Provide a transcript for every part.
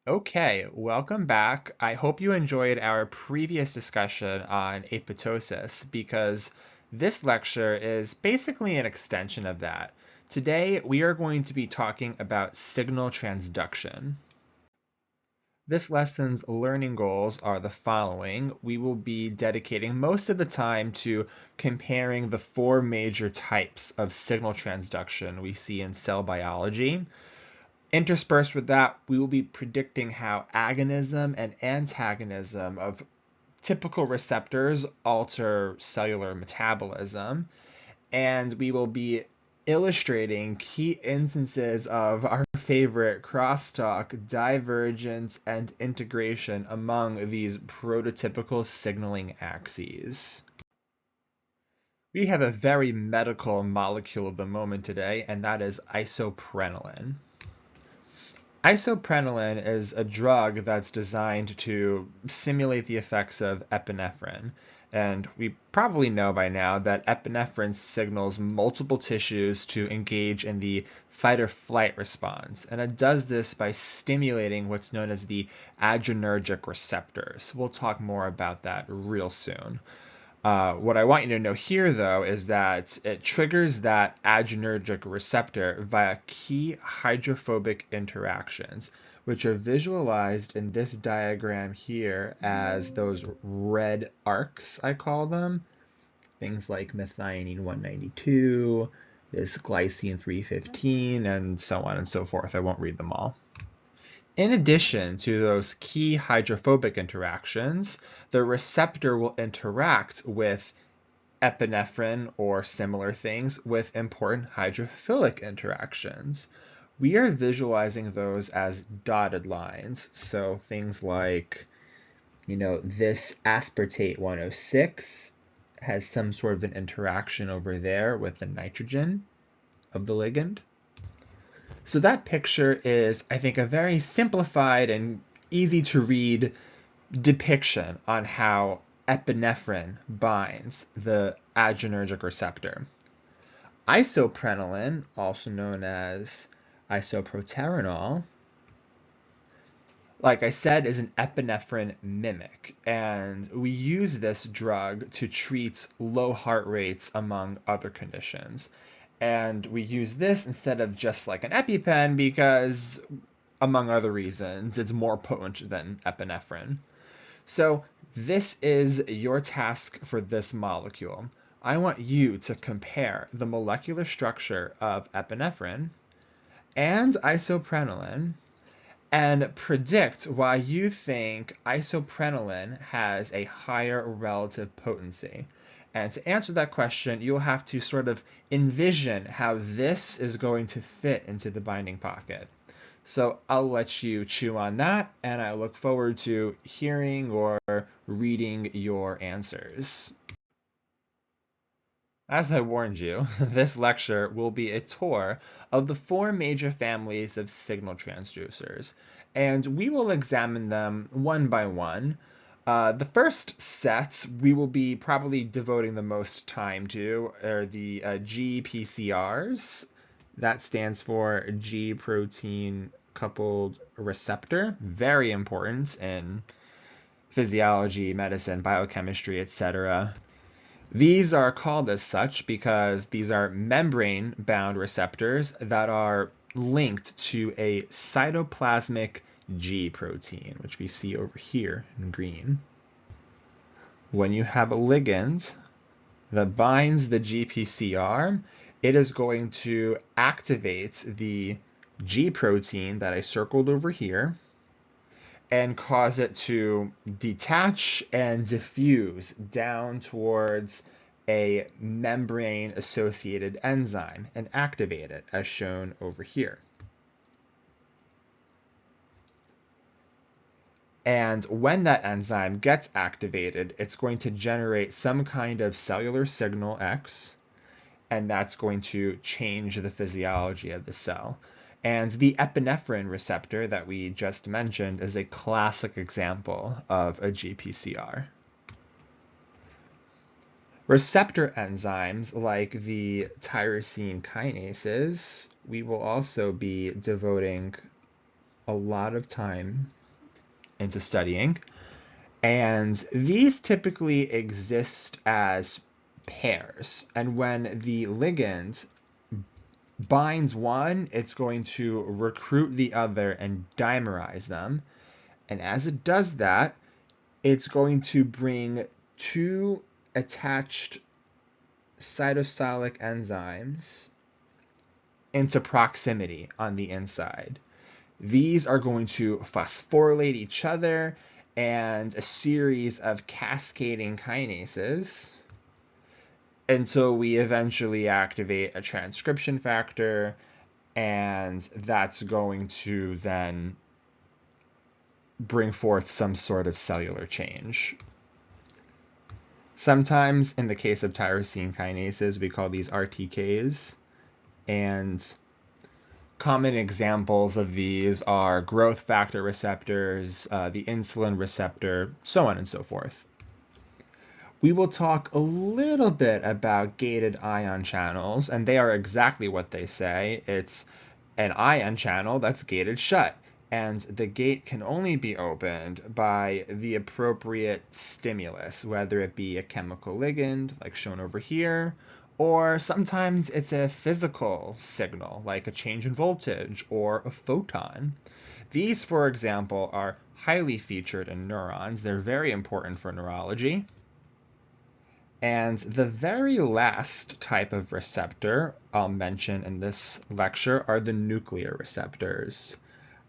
Okay, welcome back. I hope you enjoyed our previous discussion on apoptosis because this lecture is basically an extension of that. Today, we are going to be talking about signal transduction. This lesson's learning goals are the following. We will be dedicating most of the time to comparing the four major types of signal transduction we see in cell biology. Interspersed with that, we will be predicting how agonism and antagonism of typical receptors alter cellular metabolism, and we will be illustrating key instances of our favorite crosstalk, divergence, and integration among these prototypical signaling axes. We have a very medical molecule of the moment today, and that is isoprenaline. Isoprenaline is a drug that's designed to simulate the effects of epinephrine. And we probably know by now that epinephrine signals multiple tissues to engage in the fight or flight response. And it does this by stimulating what's known as the adrenergic receptors. We'll talk more about that real soon. What I want you to know here, though, is that it triggers that adrenergic receptor via key hydrophobic interactions, which are visualized in this diagram here as those red arcs, I call them. Things like methionine 192, this glycine 315, and so on and so forth. I won't read them all. In addition to those key hydrophobic interactions, the receptor will interact with epinephrine or similar things with important hydrophilic interactions. We are visualizing those as dotted lines. So things like, this aspartate 106 has some sort of an interaction over there with the nitrogen of the ligand. So that picture is, I think, a very simplified and easy to read depiction on how epinephrine binds the adrenergic receptor. Isoprenaline, also known as isoproterenol, like I said, is an epinephrine mimic, and we use this drug to treat low heart rates among other conditions. And we use this instead of just like an EpiPen because, among other reasons, it's more potent than epinephrine. So this is your task for this molecule. I want you to compare the molecular structure of epinephrine and isoprenaline and predict why you think isoprenaline has a higher relative potency. And to answer that question, you'll have to sort of envision how this is going to fit into the binding pocket. So I'll let you chew on that, and I look forward to hearing or reading your answers. As I warned you, this lecture will be a tour of the four major families of signal transducers, and we will examine them one by one. The first set we will be probably devoting the most time to are the GPCRs. That stands for G protein coupled receptor. Very important in physiology, medicine, biochemistry, etc. These are called as such because these are membrane-bound receptors that are linked to a cytoplasmic G protein, which we see over here in green. When you have a ligand that binds the GPCR, it is going to activate the G protein that I circled over here and cause it to detach and diffuse down towards a membrane-associated enzyme and activate it, as shown over here. And when that enzyme gets activated, it's going to generate some kind of cellular signal X, and that's going to change the physiology of the cell. And the epinephrine receptor that we just mentioned is a classic example of a GPCR. Receptor enzymes like the tyrosine kinases, we will also be devoting a lot of time into studying. And these typically exist as pairs. And when the ligand binds one, it's going to recruit the other and dimerize them. And as it does that, it's going to bring two attached cytosolic enzymes into proximity on the inside. These are going to phosphorylate each other and a series of cascading kinases until we eventually activate a transcription factor, and that's going to then bring forth some sort of cellular change. Sometimes, in the case of tyrosine kinases, we call these RTKs, and common examples of these are growth factor receptors, the insulin receptor, so on and so forth. We will talk a little bit about gated ion channels, and they are exactly what they say. It's an ion channel that's gated shut, and the gate can only be opened by the appropriate stimulus, whether it be a chemical ligand, like shown over here, or sometimes it's a physical signal, like a change in voltage or a photon. These, for example, are highly featured in neurons. They're very important for neurology. And the very last type of receptor I'll mention in this lecture are the nuclear receptors.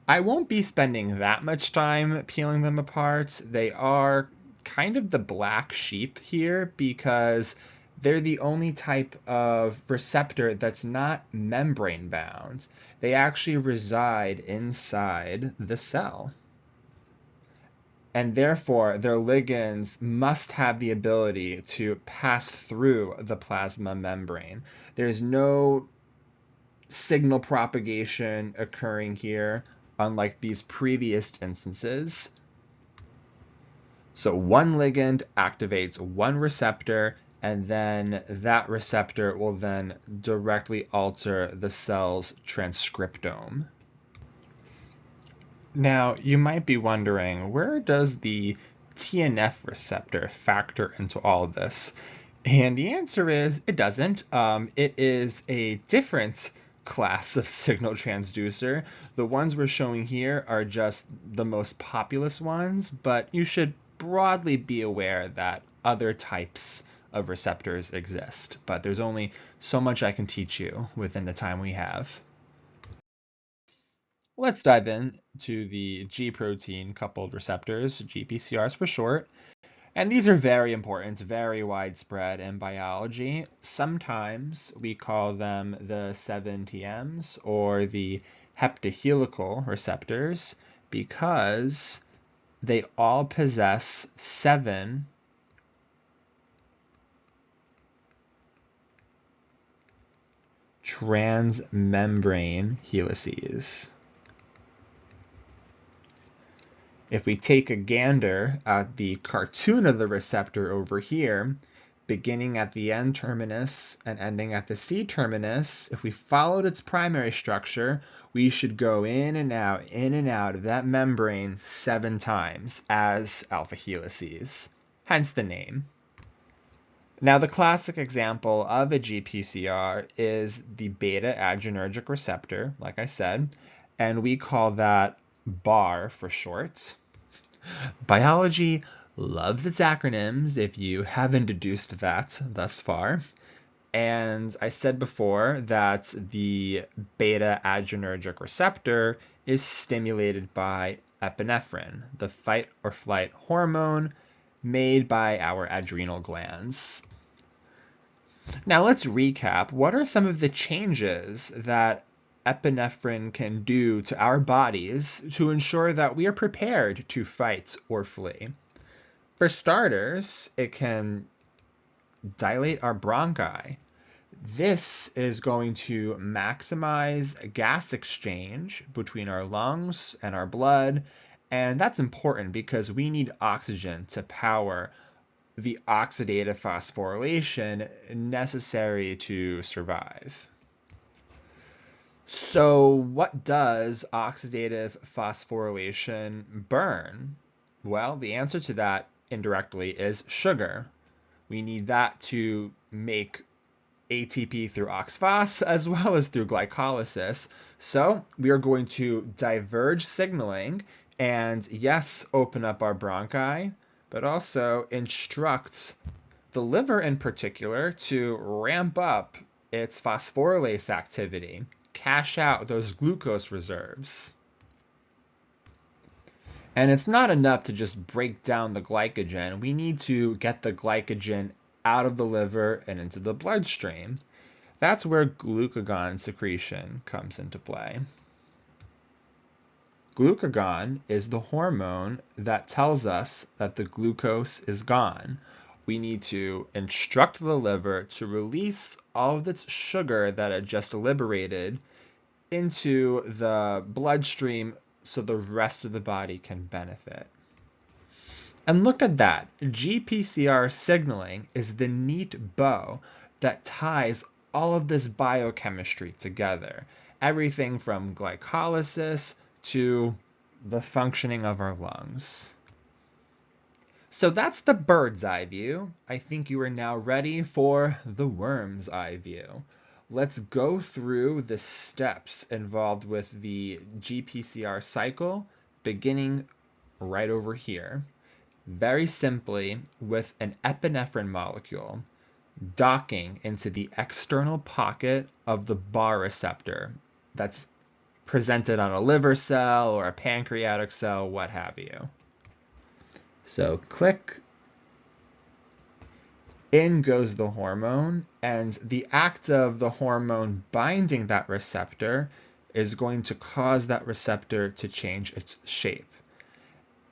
I won't be spending that much time peeling them apart. They are kind of the black sheep here because they're the only type of receptor that's not membrane bound. They actually reside inside the cell. And therefore, their ligands must have the ability to pass through the plasma membrane. There's no signal propagation occurring here, unlike these previous instances. So one ligand activates one receptor, and then that receptor will then directly alter the cell's transcriptome. Now, you might be wondering, where does the TNF receptor factor into all of this? And the answer is it doesn't. It is a different class of signal transducer. The ones we're showing here are just the most populous ones, but you should broadly be aware that other types of receptors exist. But there's only so much I can teach you within the time we have. Let's dive in to the G protein coupled receptors, GPCRs for short. And these are very important, very widespread in biology. Sometimes we call them the 7TMs or the heptahelical receptors because they all possess 7 transmembrane helices. If we take a gander at the cartoon of the receptor over here, beginning at the N terminus and ending at the C terminus, if we followed its primary structure, we should go in and out of that membrane 7 times as alpha helices, hence the name. Now, the classic example of a GPCR is the beta adrenergic receptor, like I said, and we call that BAR for short. Biology loves its acronyms if you haven't deduced that thus far. And I said before that the beta adrenergic receptor is stimulated by epinephrine, the fight or flight hormone made by our adrenal glands. Now let's recap. What are some of the changes that epinephrine can do to our bodies to ensure that we are prepared to fight or flee? For starters, it can dilate our bronchi. This is going to maximize gas exchange between our lungs and our blood, and that's important because we need oxygen to power the oxidative phosphorylation necessary to survive. So what does oxidative phosphorylation burn? Well, the answer to that indirectly is sugar. We need that to make ATP through oxphos as well as through glycolysis. So we are going to diverge signaling and, yes, open up our bronchi, but also instruct the liver in particular to ramp up its phosphorylase activity, cash out those glucose reserves. And it's not enough to just break down the glycogen. We need to get the glycogen out of the liver and into the bloodstream. That's where glucagon secretion comes into play. Glucagon is the hormone that tells us that the glucose is gone. We need to instruct the liver to release all of its sugar that it just liberated into the bloodstream so the rest of the body can benefit. And look at that. GPCR signaling is the neat bow that ties all of this biochemistry together. Everything from glycolysis to the functioning of our lungs. So that's the bird's eye view. I think you are now ready for the worm's eye view. Let's go through the steps involved with the GPCR cycle, beginning right over here. Very simply, with an epinephrine molecule docking into the external pocket of the bar receptor that's presented on a liver cell or a pancreatic cell, what have you. So click, in goes the hormone, and the act of the hormone binding that receptor is going to cause that receptor to change its shape.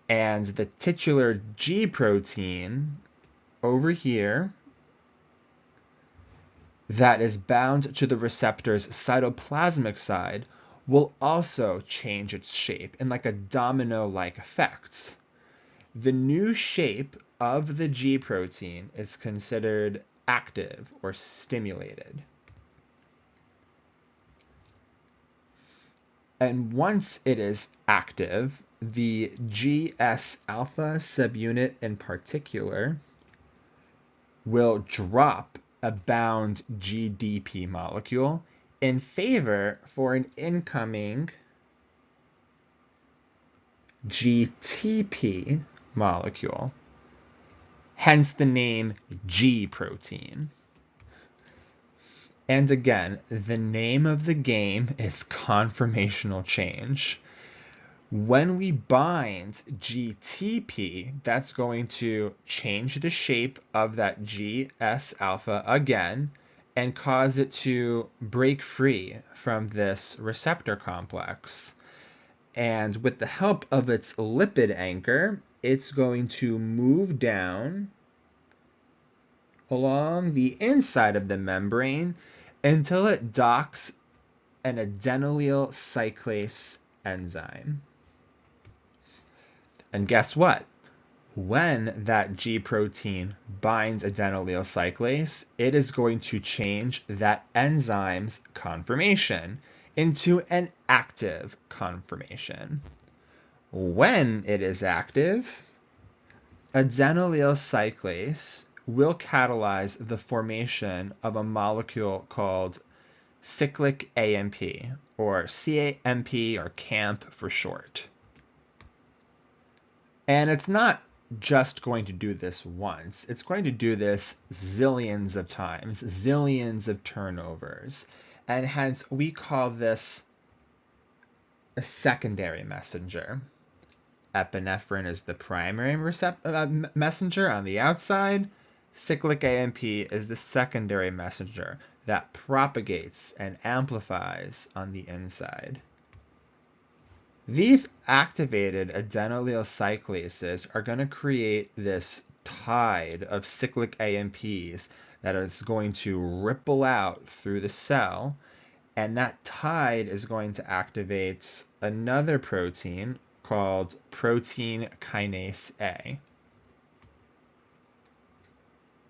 And the titular G protein over here that is bound to the receptor's cytoplasmic side will also change its shape in like a domino-like effect. The new shape of the G protein is considered active or stimulated. And once it is active, the GS alpha subunit in particular will drop a bound GDP molecule in favor for an incoming GTP molecule, hence the name G protein. And again, the name of the game is conformational change. When we bind GTP, that's going to change the shape of that GS alpha again and cause it to break free from this receptor complex. And with the help of its lipid anchor, it's going to move down along the inside of the membrane until it docks an adenylyl cyclase enzyme. And guess what? When that G protein binds adenylyl cyclase, it is going to change that enzyme's conformation into an active conformation. When it is active, adenylyl cyclase will catalyze the formation of a molecule called cyclic AMP, or CAMP, or CAMP for short. And it's not just going to do this once. It's going to do this zillions of times, zillions of turnovers. And hence, we call this a secondary messenger. Epinephrine is the primary messenger on the outside. Cyclic AMP is the secondary messenger that propagates and amplifies on the inside. These activated adenylyl cyclases are going to create this tide of cyclic AMPs that is going to ripple out through the cell, and that tide is going to activate another protein called protein kinase A.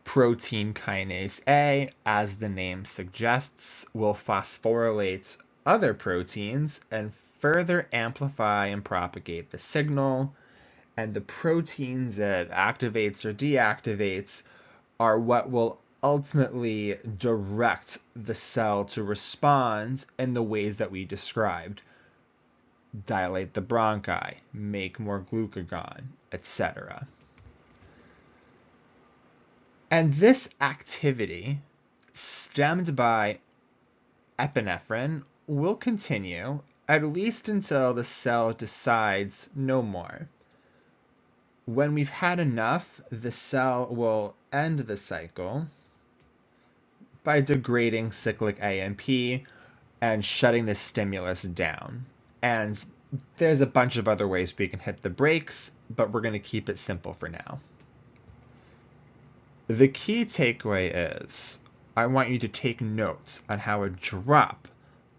Protein kinase A, as the name suggests, will phosphorylate other proteins and further amplify and propagate the signal. And the proteins it activates or deactivates are what will ultimately direct the cell to respond in the ways that we described. Dilate the bronchi, make more glucagon, etc. And this activity, stemmed by epinephrine, will continue at least until the cell decides no more. When we've had enough, the cell will end the cycle by degrading cyclic AMP and shutting the stimulus down. And there's a bunch of other ways we can hit the brakes, but we're going to keep it simple for now. The key takeaway is I want you to take notes on how a drop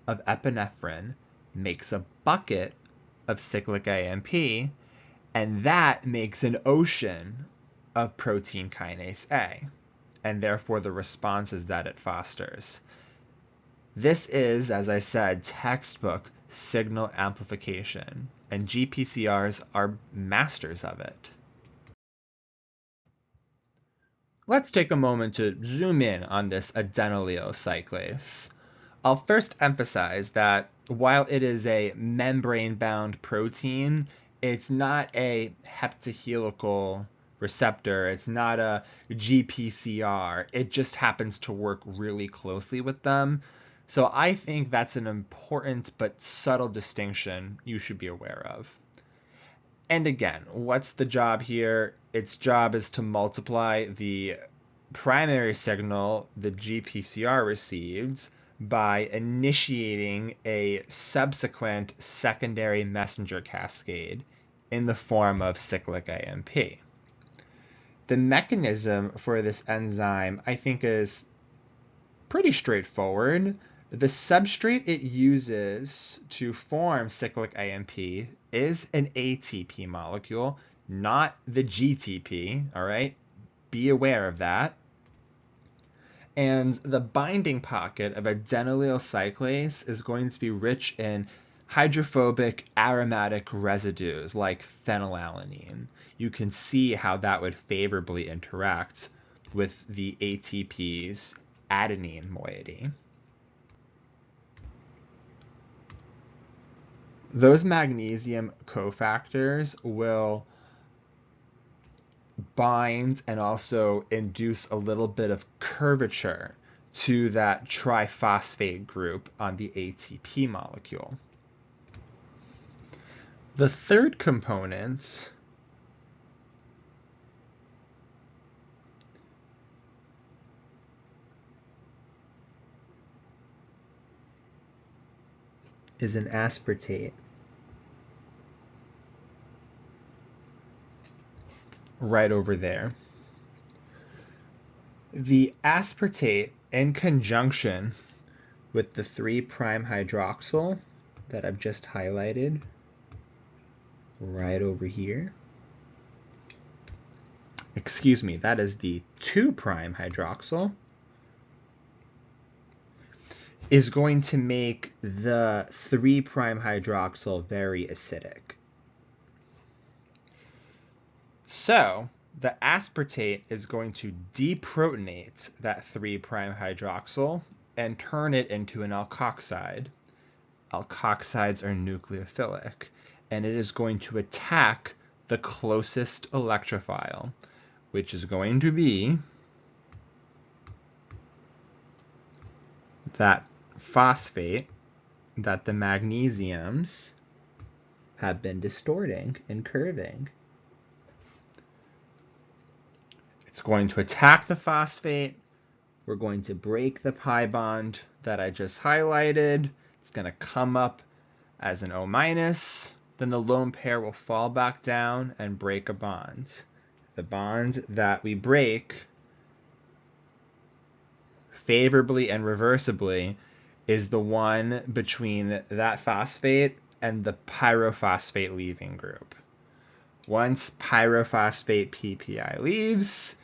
of epinephrine makes a bucket of cyclic AMP, and that makes an ocean of protein kinase A, and therefore the responses that it fosters. This is, as I said, textbook signal amplification, and GPCRs are masters of it. Let's take a moment to zoom in on this adenylyl cyclase. I'll first emphasize that while it is a membrane-bound protein, it's not a heptahelical receptor. It's not a GPCR. It just happens to work really closely with them. So I think that's an important but subtle distinction you should be aware of. And again, what's the job here? Its job is to multiply the primary signal the GPCR received by initiating a subsequent secondary messenger cascade in the form of cyclic AMP. The mechanism for this enzyme, I think, is pretty straightforward. The substrate it uses to form cyclic AMP is an ATP molecule, not the GTP, all right? Be aware of that. And the binding pocket of adenylyl cyclase is going to be rich in hydrophobic aromatic residues like phenylalanine. You can see how that would favorably interact with the ATP's adenine moiety. Those magnesium cofactors will bind and also induce a little bit of curvature to that triphosphate group on the ATP molecule. The third component is an aspartate. Right over there. The aspartate, in conjunction with the 3' hydroxyl that I've just highlighted right over here. Excuse me, that is the 2' hydroxyl, is going to make the 3' hydroxyl very acidic. So the aspartate is going to deprotonate that 3' hydroxyl and turn it into an alkoxide. Alkoxides are nucleophilic, and it is going to attack the closest electrophile, which is going to be that phosphate that the magnesiums have been distorting and curving. It's going to attack the phosphate. We're going to break the pi bond that I just highlighted. It's going to come up as an O-. Then the lone pair will fall back down and break a bond. The bond that we break favorably and reversibly is the one between that phosphate and the pyrophosphate leaving group. Once pyrophosphate PPI leaves,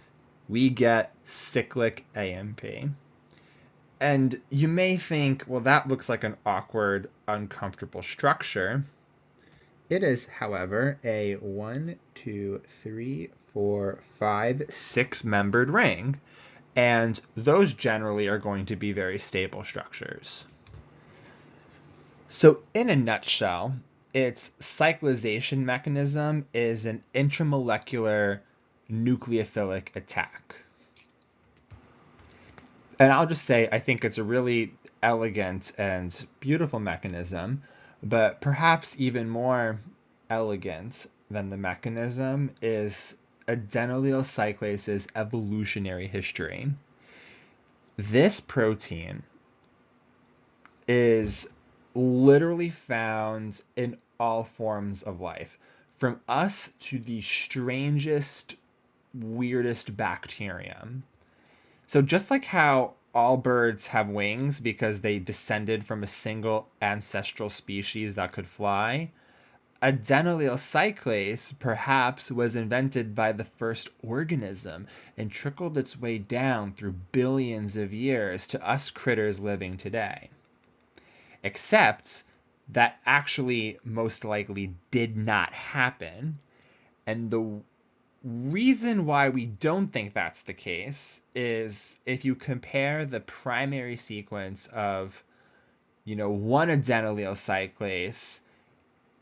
we get cyclic AMP. And you may think, well, that looks like an awkward, uncomfortable structure. It is, however, a 1, 2, 3, 4, 5, 6-membered ring, and those generally are going to be very stable structures. So in a nutshell, its cyclization mechanism is an intramolecular nucleophilic attack. And I'll just say, I think it's a really elegant and beautiful mechanism, but perhaps even more elegant than the mechanism is adenylyl cyclase's evolutionary history. This protein is literally found in all forms of life, from us to the strangest, weirdest bacterium. So just like how all birds have wings because they descended from a single ancestral species that could fly, adenylyl cyclase perhaps was invented by the first organism and trickled its way down through billions of years to us critters living today. Except that actually most likely did not happen, and the reason why we don't think that's the case is if you compare the primary sequence of, one adenylyl cyclase,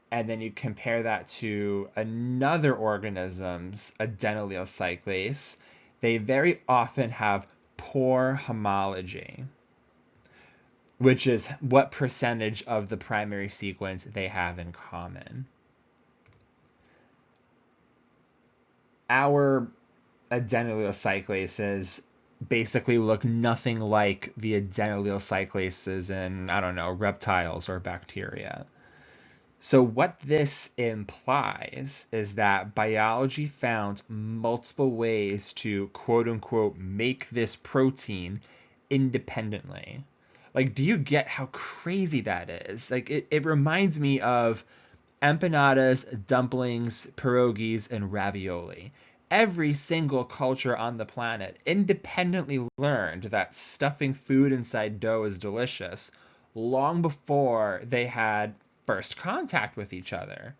and then you compare that to another organism's adenylyl cyclase, they very often have poor homology, which is what percentage of the primary sequence they have in common. Our adenylyl cyclases basically look nothing like the adenylyl cyclases in, reptiles or bacteria. So what this implies is that biology found multiple ways to quote unquote make this protein independently. Like, do you get how crazy that is? Like, it reminds me of empanadas, dumplings, pierogies, and ravioli. Every single culture on the planet independently learned that stuffing food inside dough is delicious long before they had first contact with each other.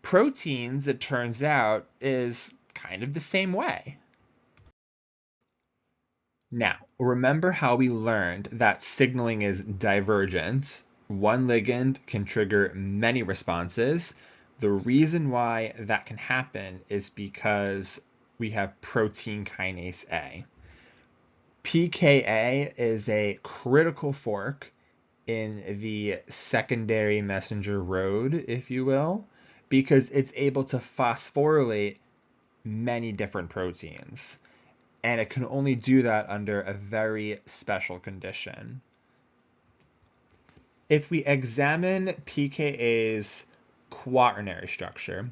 Proteins, it turns out, is kind of the same way. Now, remember how we learned that signaling is divergent? One ligand can trigger many responses. The reason why that can happen is because we have protein kinase A. pKa is a critical fork in the secondary messenger road, if you will, because it's able to phosphorylate many different proteins. And it can only do that under a very special condition. If we examine pKa's quaternary structure,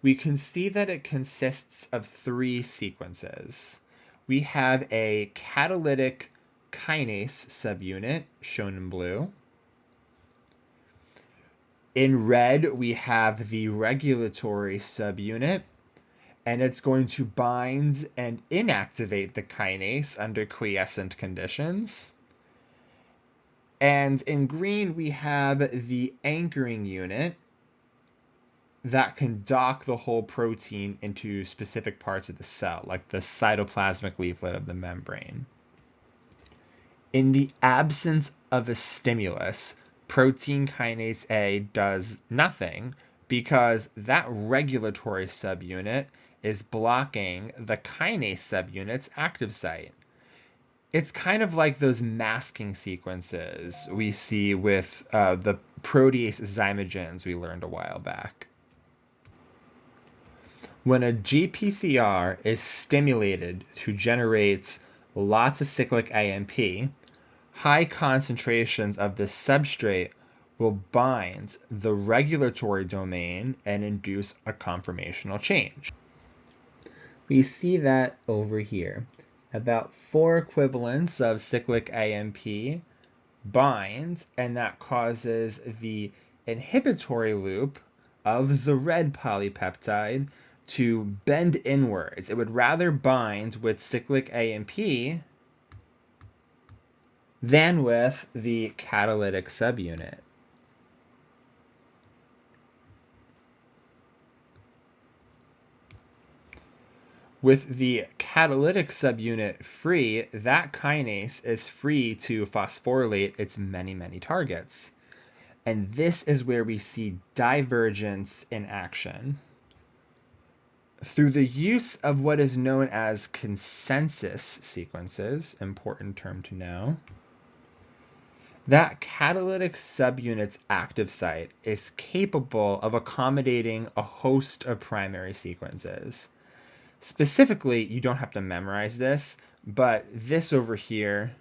we can see that it consists of 3 sequences. We have a catalytic kinase subunit, shown in blue. In red, we have the regulatory subunit, and it's going to bind and inactivate the kinase under quiescent conditions. And in green, we have the anchoring unit that can dock the whole protein into specific parts of the cell, like the cytoplasmic leaflet of the membrane. In the absence of a stimulus, protein kinase A does nothing because that regulatory subunit is blocking the kinase subunit's active site. It's kind of like those masking sequences we see with the protease zymogens we learned a while back. When a GPCR is stimulated to generate lots of cyclic AMP, high concentrations of the substrate will bind the regulatory domain and induce a conformational change. We see that over here. About 4 equivalents of cyclic AMP bind, and that causes the inhibitory loop of the red polypeptide to bend inwards. It would rather bind with cyclic AMP than with the catalytic subunit. With the catalytic subunit free, that kinase is free to phosphorylate its many, many targets. And this is where we see divergence in action. Through the use of what is known as consensus sequences, important term to know, that catalytic subunit's active site is capable of accommodating a host of primary sequences. Specifically, you don't have to memorize this, but this over here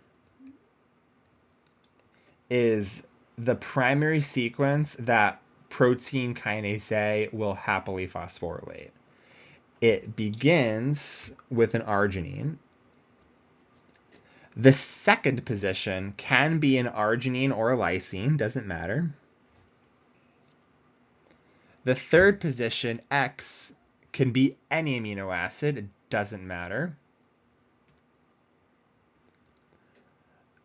is the primary sequence that protein kinase A will happily phosphorylate. It begins with an arginine. The second position can be an arginine or a lysine, doesn't matter. The third position, X, can be any amino acid, it doesn't matter.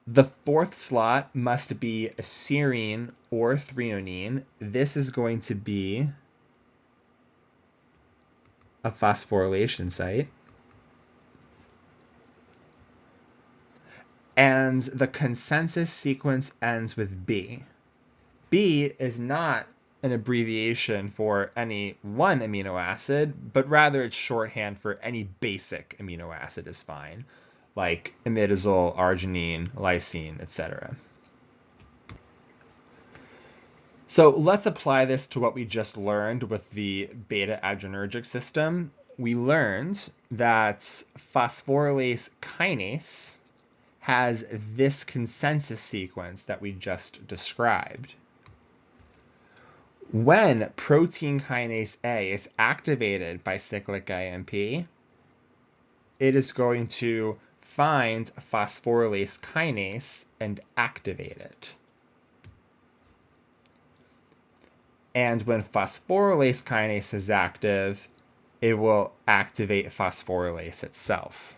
The fourth slot must be a serine or threonine. This is going to be a phosphorylation site. And the consensus sequence ends with B. B is not an abbreviation for any one amino acid, but rather it's shorthand for any basic amino acid is fine, like imidazole, arginine, lysine, etc. So let's apply this to what we just learned with the beta adrenergic system. We learned that phosphorylase kinase has this consensus sequence that we just described. When protein kinase A is activated by cyclic AMP, it is going to find phosphorylase kinase and activate it. And when phosphorylase kinase is active, it will activate phosphorylase itself.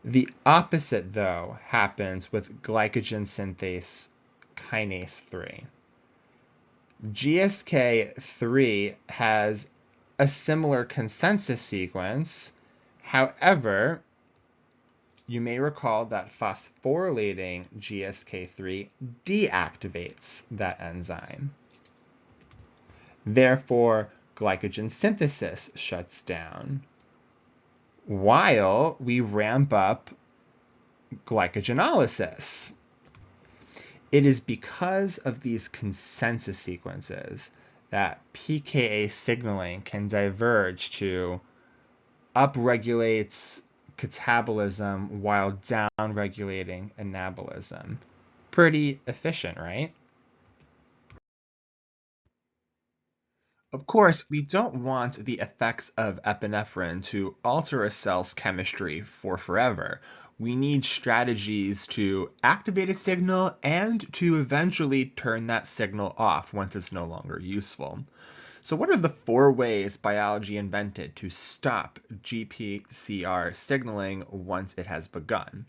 The opposite, though, happens with glycogen synthase kinase 3. GSK3 has a similar consensus sequence. However, you may recall that phosphorylating GSK3 deactivates that enzyme. Therefore, glycogen synthesis shuts down while we ramp up glycogenolysis. It is because of these consensus sequences that pKa signaling can diverge to upregulate catabolism while downregulating anabolism. Pretty efficient, right? Of course, we don't want the effects of epinephrine to alter a cell's chemistry for forever. We need strategies to activate a signal and to eventually turn that signal off once it's no longer useful. So what are the 4 ways biology invented to stop GPCR signaling once it has begun?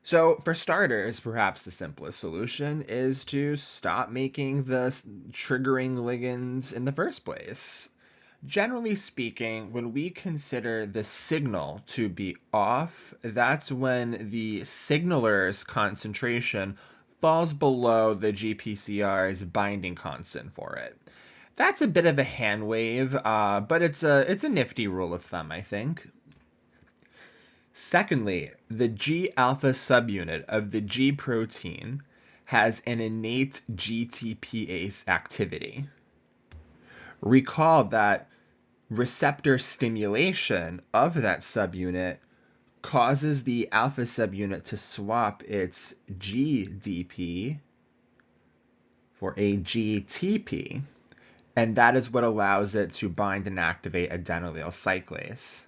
So for starters, perhaps the simplest solution is to stop making the triggering ligands in the first place. Generally speaking, when we consider the signal to be off, that's when the signaler's concentration falls below the GPCR's binding constant for it. That's a bit of a hand wave, but it's a nifty rule of thumb, I think. Secondly, the G-alpha subunit of the G protein has an innate GTPase activity. Recall that receptor stimulation of that subunit causes the alpha subunit to swap its GDP for a GTP, and that is what allows it to bind and activate adenylyl cyclase.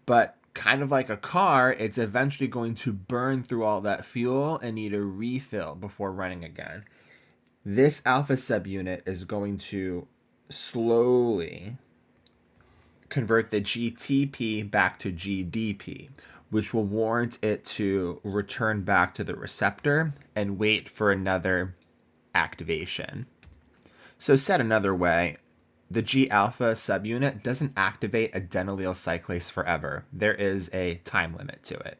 But kind of like a car, it's eventually going to burn through all that fuel and need a refill before running again. This alpha subunit is going to slowly convert the GTP back to GDP, which will warrant it to return back to the receptor and wait for another activation. So said another way, the G-alpha subunit doesn't activate adenylyl cyclase forever. There is a time limit to it.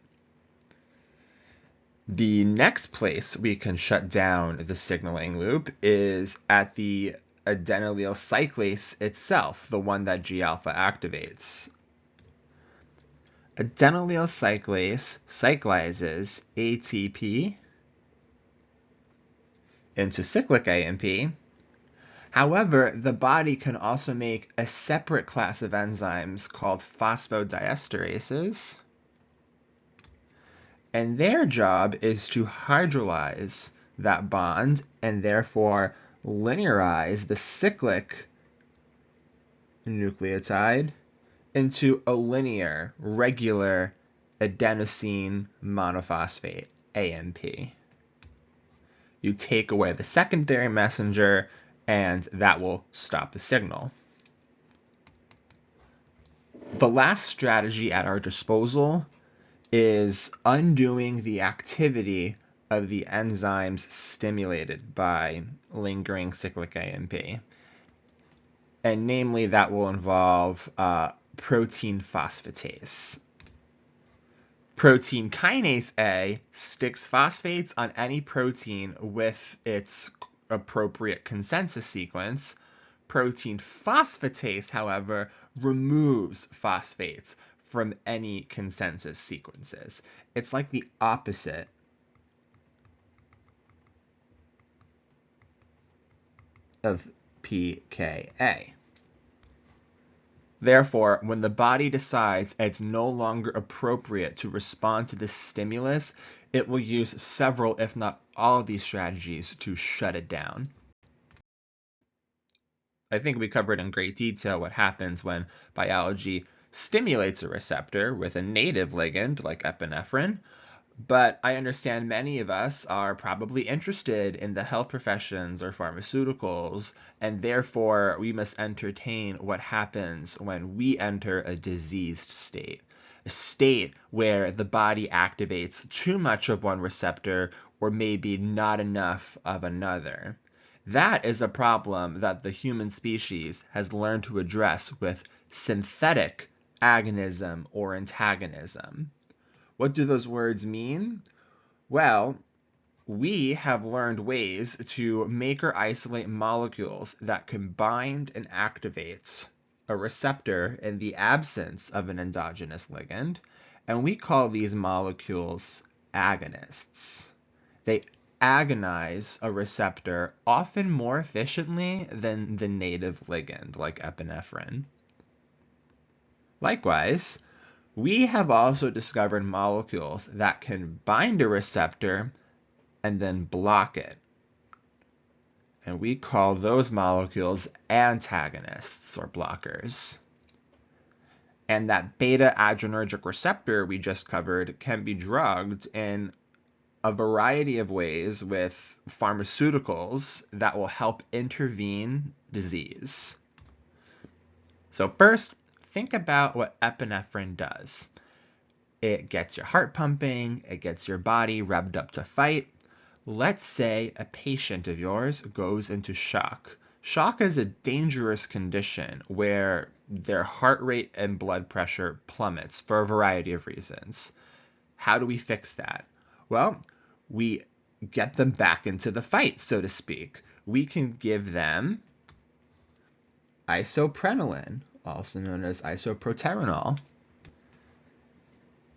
The next place we can shut down the signaling loop is at the adenylyl cyclase itself, the one that G-alpha activates. Adenylyl cyclase cyclizes ATP into cyclic AMP. However, the body can also make a separate class of enzymes called phosphodiesterases, and their job is to hydrolyze that bond and therefore linearize the cyclic nucleotide into a linear, regular adenosine monophosphate, AMP. You take away the secondary messenger, and that will stop the signal. The last strategy at our disposal is undoing the activity of the enzymes stimulated by lingering cyclic AMP. And namely, that will involve protein phosphatase. Protein kinase A sticks phosphates on any protein with its appropriate consensus sequence. Protein phosphatase, however, removes phosphates from any consensus sequences. It's like the opposite of pKa. Therefore, when the body decides it's no longer appropriate to respond to this stimulus, it will use several, if not all, of these strategies to shut it down. I think we covered in great detail what happens when biology stimulates a receptor with a native ligand like epinephrine, but I understand many of us are probably interested in the health professions or pharmaceuticals, and therefore we must entertain what happens when we enter a diseased state. A state where the body activates too much of one receptor or maybe not enough of another. That is a problem that the human species has learned to address with synthetic agonism or antagonism. What do those words mean? Well, we have learned ways to make or isolate molecules that can bind and activate a receptor in the absence of an endogenous ligand, and we call these molecules agonists. They agonize a receptor often more efficiently than the native ligand, like epinephrine. Likewise, we have also discovered molecules that can bind a receptor and then block it. And we call those molecules antagonists or blockers. And that beta adrenergic receptor we just covered can be drugged in a variety of ways with pharmaceuticals that will help intervene disease. So first, think about what epinephrine does. It gets your heart pumping, it gets your body revved up to fight. Let's say a patient of yours goes into shock. Shock is a dangerous condition where their heart rate and blood pressure plummets for a variety of reasons. How do we fix that? Well, we get them back into the fight, so to speak. We can give them isoprenaline, also known as isoproterenol.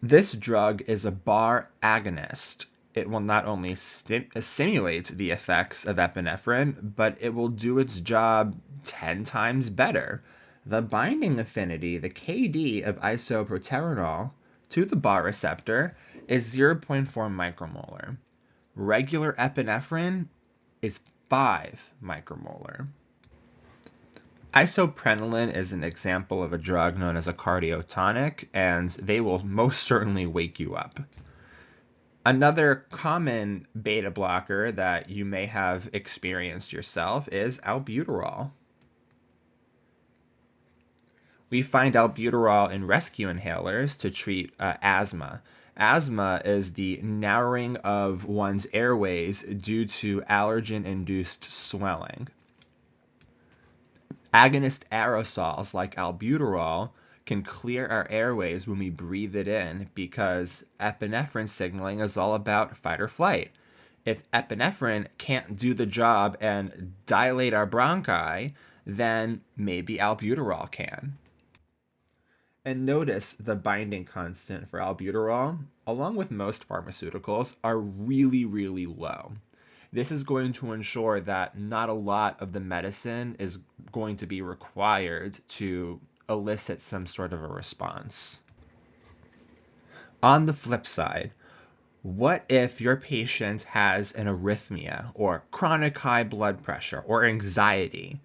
This drug is a bar agonist. It will not only simulate the effects of epinephrine, but it will do its job 10 times better. The binding affinity, the KD of isoproterenol to the bar receptor is 0.4 micromolar. Regular epinephrine is 5 micromolar. Isoprenaline is an example of a drug known as a cardiotonic, and they will most certainly wake you up. Another common beta blocker that you may have experienced yourself is albuterol. We find albuterol in rescue inhalers to treat asthma. Asthma is the narrowing of one's airways due to allergen-induced swelling. Agonist aerosols like albuterol can clear our airways when we breathe it in because epinephrine signaling is all about fight or flight. If epinephrine can't do the job and dilate our bronchi, then maybe albuterol can. And notice the binding constant for albuterol, along with most pharmaceuticals, are really, really low. This is going to ensure that not a lot of the medicine is going to be required to elicit some sort of a response. On the flip side, what if your patient has an arrhythmia or chronic high blood pressure or anxiety?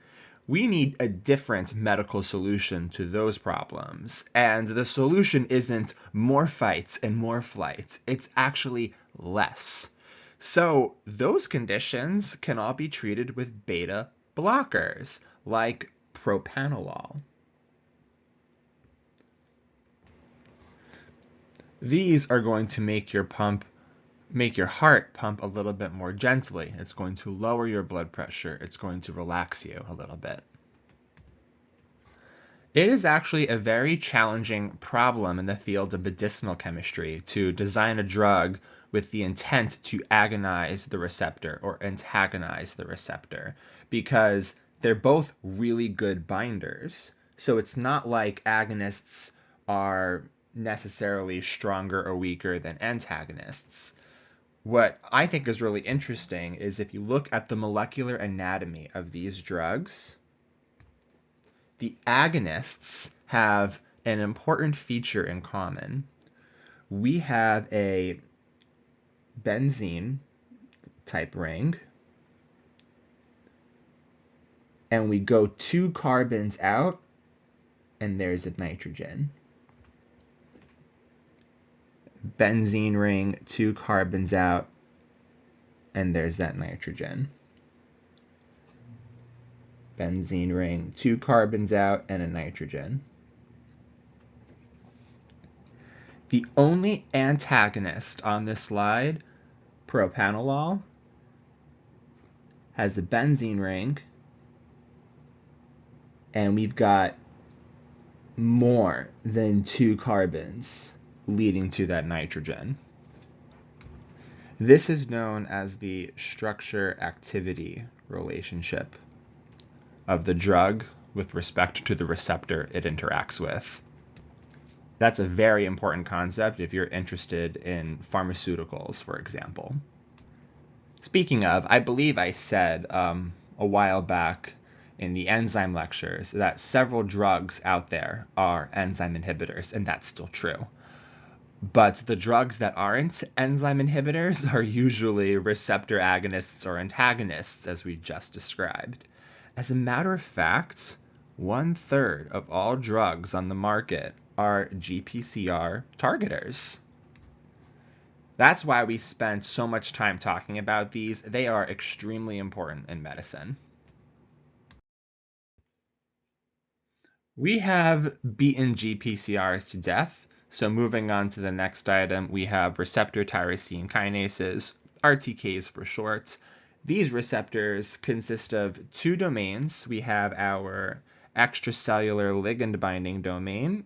We need a different medical solution to those problems. And the solution isn't more fights and more flights, it's actually less. So those conditions can all be treated with beta blockers, like propranolol. These are going to make your heart pump a little bit more gently. It's going to lower your blood pressure. It's going to relax you a little bit. It is actually a very challenging problem in the field of medicinal chemistry to design a drug with the intent to agonize the receptor or antagonize the receptor, because they're both really good binders. So it's not like agonists are necessarily stronger or weaker than antagonists. What I think is really interesting is if you look at the molecular anatomy of these drugs, the agonists have an important feature in common. We have a benzene type ring, and we go 2 carbons out, and there's a nitrogen. Benzene ring, 2 carbons out, and there's that nitrogen. Benzene ring, 2 carbons out, and a nitrogen. The only antagonist on this slide, propranolol, has a benzene ring, and we've got more than 2 carbons leading to that nitrogen. This is known as the structure-activity relationship of the drug with respect to the receptor it interacts with. That's a very important concept if you're interested in pharmaceuticals, for example. Speaking of, I believe I said a while back in the enzyme lectures that several drugs out there are enzyme inhibitors, and that's still true. But the drugs that aren't enzyme inhibitors are usually receptor agonists or antagonists, as we just described. As a matter of fact, 1/3 of all drugs on the market are GPCR targeters. That's why we spent so much time talking about these. They are extremely important in medicine. We have beaten GPCRs to death. So moving on to the next item, we have receptor tyrosine kinases, RTKs for short. These receptors consist of 2 domains. We have our extracellular ligand binding domain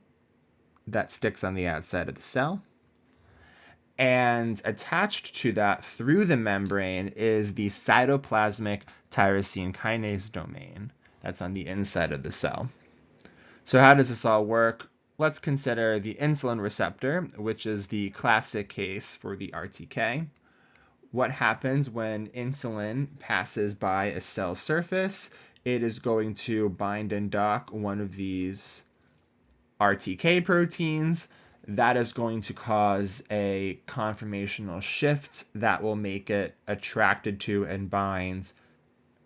that sticks on the outside of the cell. And attached to that through the membrane is the cytoplasmic tyrosine kinase domain that's on the inside of the cell. So how does this all work? Let's consider the insulin receptor, which is the classic case for the RTK. What happens when insulin passes by a cell surface? It is going to bind and dock one of these RTK proteins. That is going to cause a conformational shift that will make it attracted to and binds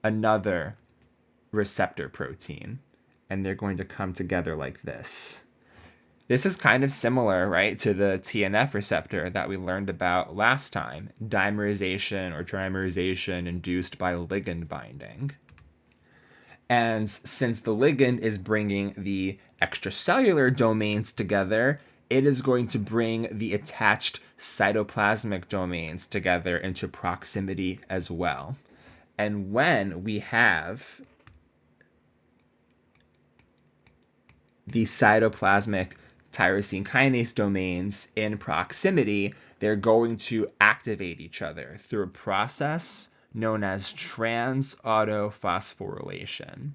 another receptor protein. And they're going to come together like this. This is kind of similar, right, to the TNF receptor that we learned about last time, dimerization or trimerization induced by ligand binding. And since the ligand is bringing the extracellular domains together, it is going to bring the attached cytoplasmic domains together into proximity as well. And when we have the cytoplasmic tyrosine kinase domains in proximity, they're going to activate each other through a process known as trans-autophosphorylation.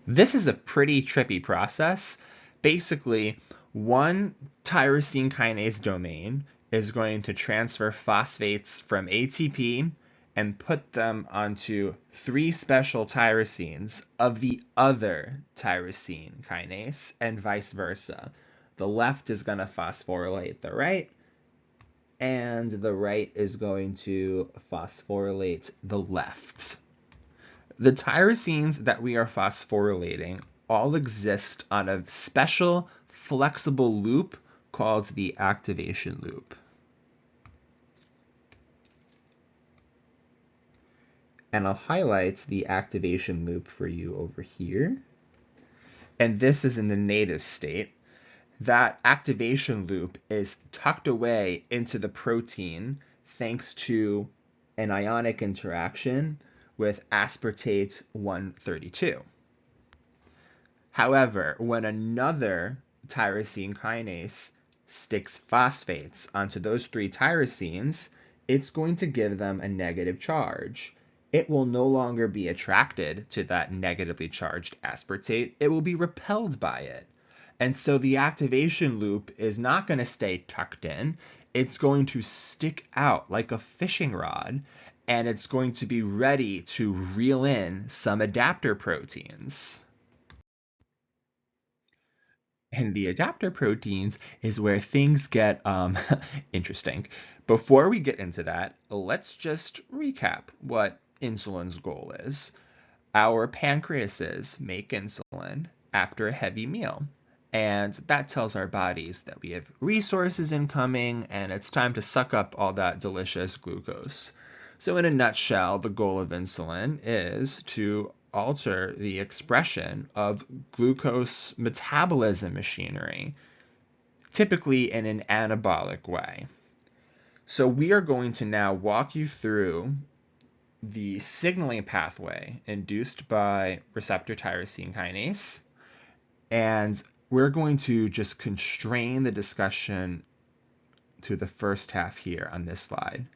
This is a pretty trippy process. Basically, one tyrosine kinase domain is going to transfer phosphates from ATP and put them onto 3 special tyrosines of the other tyrosine kinase, and vice versa. The left is going to phosphorylate the right, and the right is going to phosphorylate the left. The tyrosines that we are phosphorylating all exist on a special flexible loop called the activation loop. And I'll highlight the activation loop for you over here. And this is in the native state. That activation loop is tucked away into the protein thanks to an ionic interaction with aspartate 132. However, when another tyrosine kinase sticks phosphates onto those 3 tyrosines, it's going to give them a negative charge. It will no longer be attracted to that negatively charged aspartate. It will be repelled by it. And so the activation loop is not going to stay tucked in. It's going to stick out like a fishing rod, and it's going to be ready to reel in some adapter proteins. And the adapter proteins is where things get interesting. Before we get into that, let's just recap what insulin's goal is. Our pancreases make insulin after a heavy meal. And that tells our bodies that we have resources incoming and it's time to suck up all that delicious glucose. So in a nutshell, the goal of insulin is to alter the expression of glucose metabolism machinery, typically in an anabolic way. So we are going to now walk you through the signaling pathway induced by receptor tyrosine kinase, and we're going to just constrain the discussion to the first half here on this slide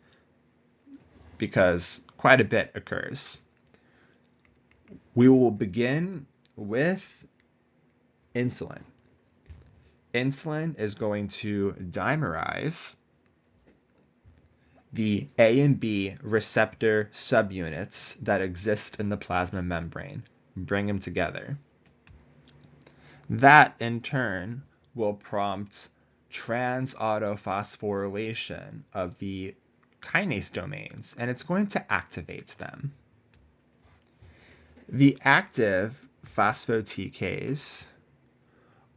because quite a bit occurs. We will begin with insulin. Insulin is going to dimerize the A and B receptor subunits that exist in the plasma membrane, bring them together. That, in turn, will prompt trans-autophosphorylation of the kinase domains, and it's going to activate them. The active phospho-TKs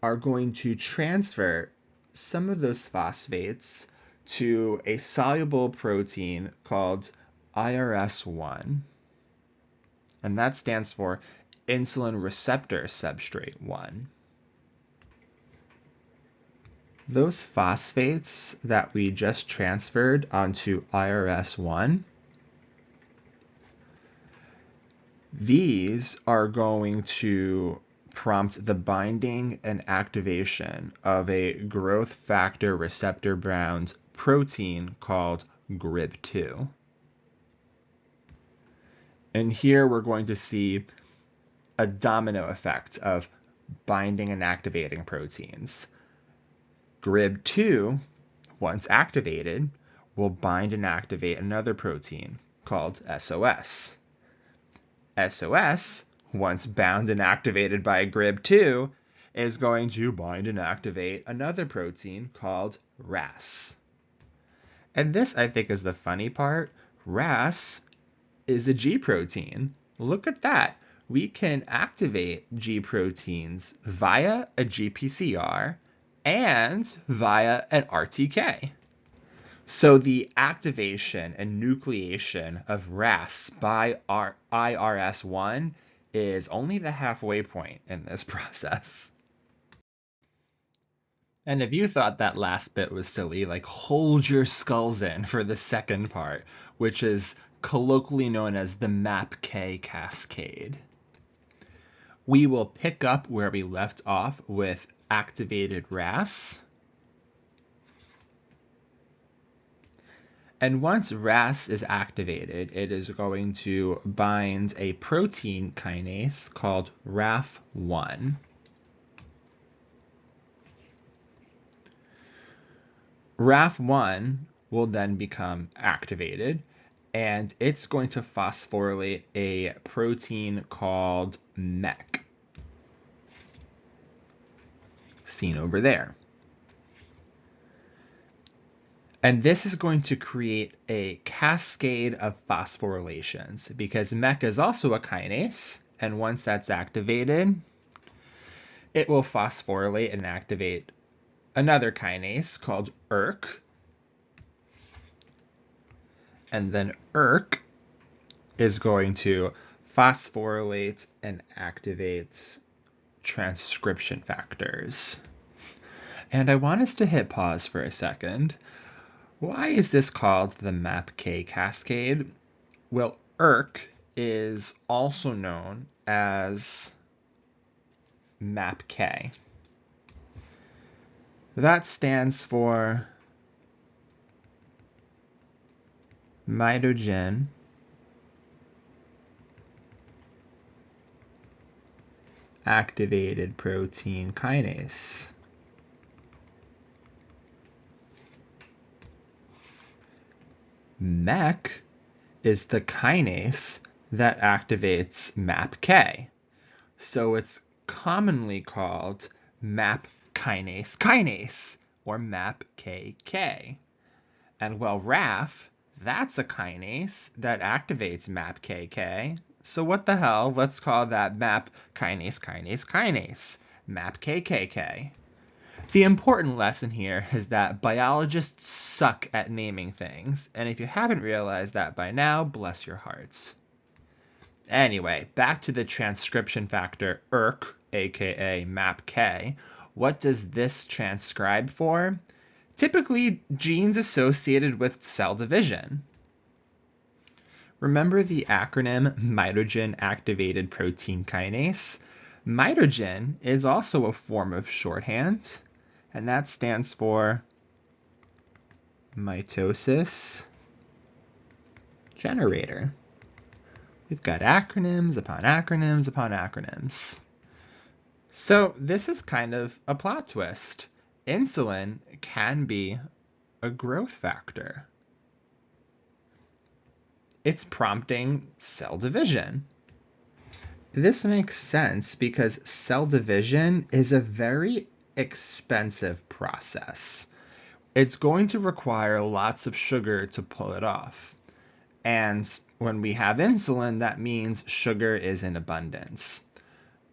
are going to transfer some of those phosphates to a soluble protein called IRS1, and that stands for insulin receptor substrate 1. Those phosphates that we just transferred onto IRS1, these are going to prompt the binding and activation of a growth factor receptor bound protein called GRB2. And here we're going to see a domino effect of binding and activating proteins. GRB2, once activated, will bind and activate another protein called SOS. SOS, once bound and activated by GRB2, is going to bind and activate another protein called RAS. And this, I think, is the funny part. RAS is a G protein. Look at that. We can activate G proteins via a GPCR and via an RTK. So the activation and nucleation of RAS by IRS1 is only the halfway point in this process. And if you thought that last bit was silly, like hold your skulls in for the second part, which is colloquially known as the MAPK cascade. We will pick up where we left off with activated RAS. And once RAS is activated, it is going to bind a protein kinase called RAF1. RAF1 will then become activated, and it's going to phosphorylate a protein called MEK, seen over there. And this is going to create a cascade of phosphorylations because MEK is also a kinase, and once that's activated, it will phosphorylate and activate another kinase called ERK. And then ERK is going to phosphorylate and activate transcription factors. And I want us to hit pause for a second. Why is this called the MAPK cascade? Well, ERK is also known as MAPK. That stands for mitogen activated protein kinase. MEK is the kinase that activates MAPK. So it's commonly called MAP kinase or MAPKK. And well, RAF, that's a kinase that activates MAPKK. So what the hell? Let's call that MAP kinase, MAPKKK. The important lesson here is that biologists suck at naming things, and if you haven't realized that by now, bless your hearts. Anyway, back to the transcription factor ERK, aka MAPK. What does this transcribe for? Typically, genes associated with cell division. Remember the acronym mitogen activated protein kinase? Mitogen is also a form of shorthand, and that stands for mitosis generator. We've got acronyms upon acronyms upon acronyms. So this is kind of a plot twist. Insulin can be a growth factor. It's prompting cell division. This makes sense because cell division is a very expensive process. It's going to require lots of sugar to pull it off. And when we have insulin, that means sugar is in abundance.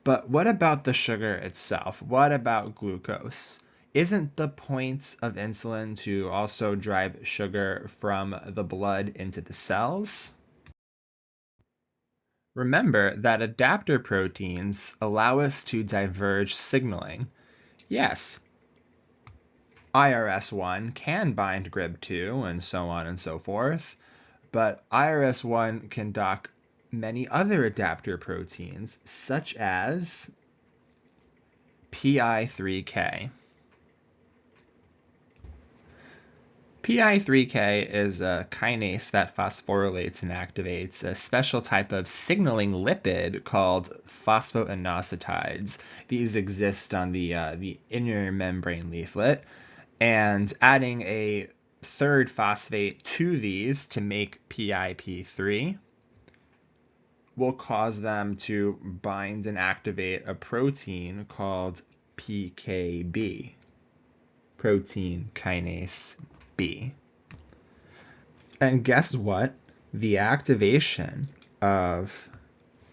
But what about the sugar itself? What about glucose? Isn't the point of insulin to also drive sugar from the blood into the cells? Remember that adapter proteins allow us to diverge signaling. Yes, IRS1 can bind GRB2 and so on and so forth, but IRS1 can dock many other adapter proteins, such as PI3K. PI3K is a kinase that phosphorylates and activates a special type of signaling lipid called phosphoinositides. These exist on the inner membrane leaflet, and adding a third phosphate to these to make PIP3 will cause them to bind and activate a protein called PKB, protein kinase B. And guess what? The activation of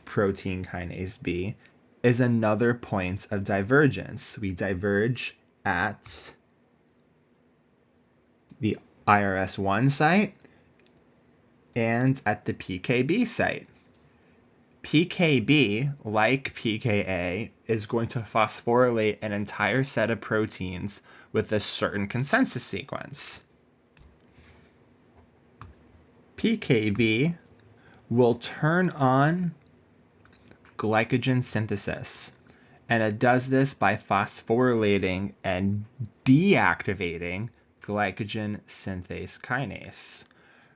protein kinase B is another point of divergence. We diverge at the IRS1 site and at the PKB site. PKB, like pKa, is going to phosphorylate an entire set of proteins with a certain consensus sequence. PKB will turn on glycogen synthesis, and it does this by phosphorylating and deactivating glycogen synthase kinase.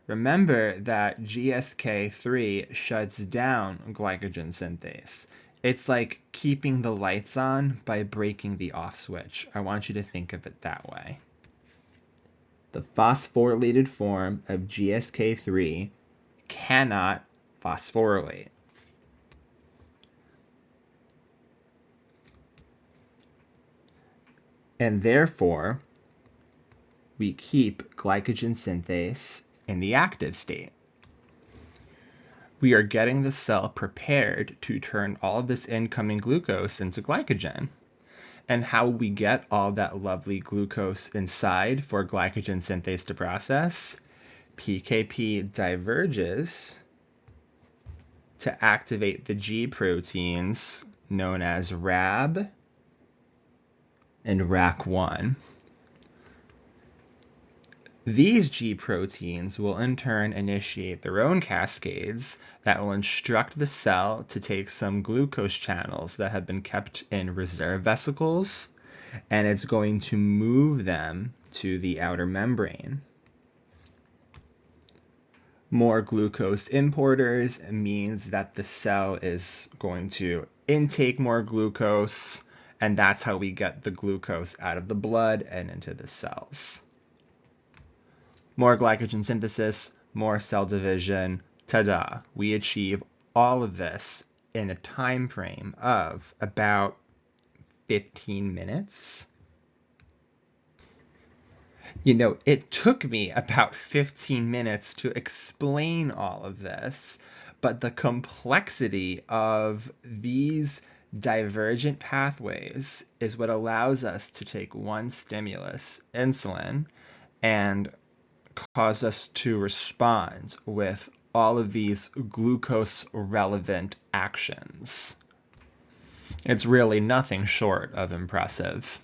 Remember that GSK3 shuts down glycogen synthase. It's like keeping the lights on by breaking the off switch. I want you to think of it that way. The phosphorylated form of GSK3 cannot phosphorylate. And therefore, we keep glycogen synthase in the active state. We are getting the cell prepared to turn all of this incoming glucose into glycogen. And how we get all that lovely glucose inside for glycogen synthase to process? PKP diverges to activate the G proteins known as RAB and RAC1. These G proteins will in turn initiate their own cascades that will instruct the cell to take some glucose channels that have been kept in reserve vesicles, and it's going to move them to the outer membrane. More glucose importers means that the cell is going to intake more glucose, and that's how we get the glucose out of the blood and into the cells. More glycogen synthesis, more cell division, ta-da! We achieve all of this in a time frame of about 15 minutes. You know, it took me about 15 minutes to explain all of this, but the complexity of these divergent pathways is what allows us to take one stimulus, insulin, and cause us to respond with all of these glucose-relevant actions. It's really nothing short of impressive.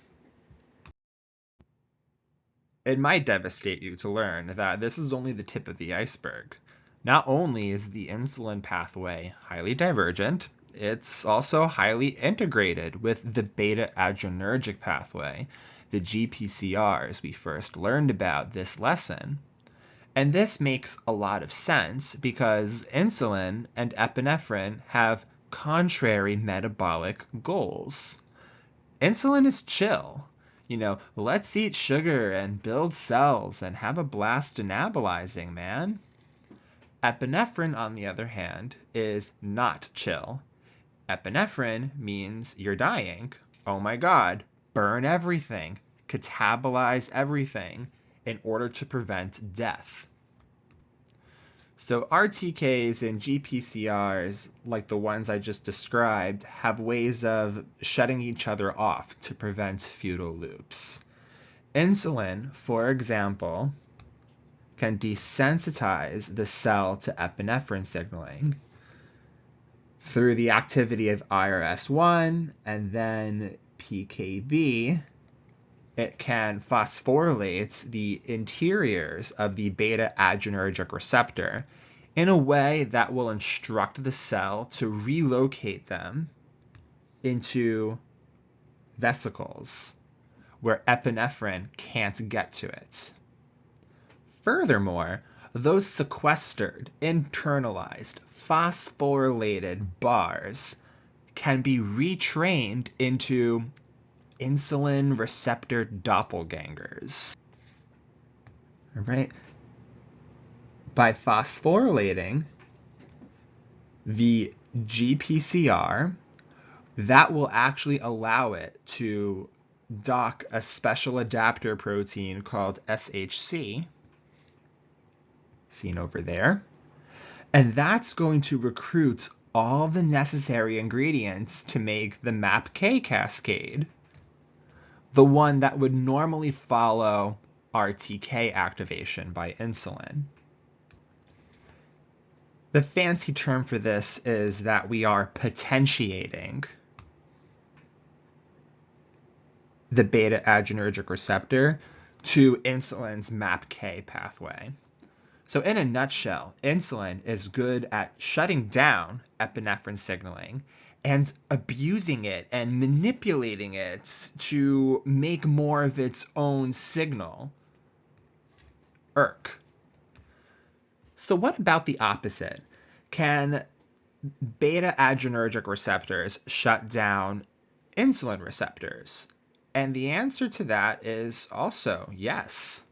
It might devastate you to learn that this is only the tip of the iceberg. Not only is the insulin pathway highly divergent, it's also highly integrated with the beta-adrenergic pathway, the GPCRs we first learned about this lesson. And this makes a lot of sense because insulin and epinephrine have contrary metabolic goals. Insulin is chill. You know, let's eat sugar and build cells and have a blast anabolizing, man. Epinephrine, on the other hand, is not chill. Epinephrine means you're dying. Oh my God, burn everything, catabolize everything in order to prevent death. So RTKs and GPCRs, like the ones I just described, have ways of shutting each other off to prevent futile loops. Insulin, for example, can desensitize the cell to epinephrine signaling through the activity of IRS1 and then PKB. It can phosphorylate the interiors of the beta-adrenergic receptor in a way that will instruct the cell to relocate them into vesicles where epinephrine can't get to it. Furthermore, those sequestered, internalized, phosphorylated bars can be retrained into insulin receptor doppelgangers. All right? By phosphorylating the GPCR, that will actually allow it to dock a special adapter protein called SHC, seen over there, and that's going to recruit all the necessary ingredients to make the MAPK cascade, the one that would normally follow RTK activation by insulin. The fancy term for this is that we are potentiating the beta adrenergic receptor to insulin's MAPK pathway. So in a nutshell, insulin is good at shutting down epinephrine signaling and abusing it and manipulating it to make more of its own signal, ERK. So what about the opposite? Can beta adrenergic receptors shut down insulin receptors? And the answer to that is also yes.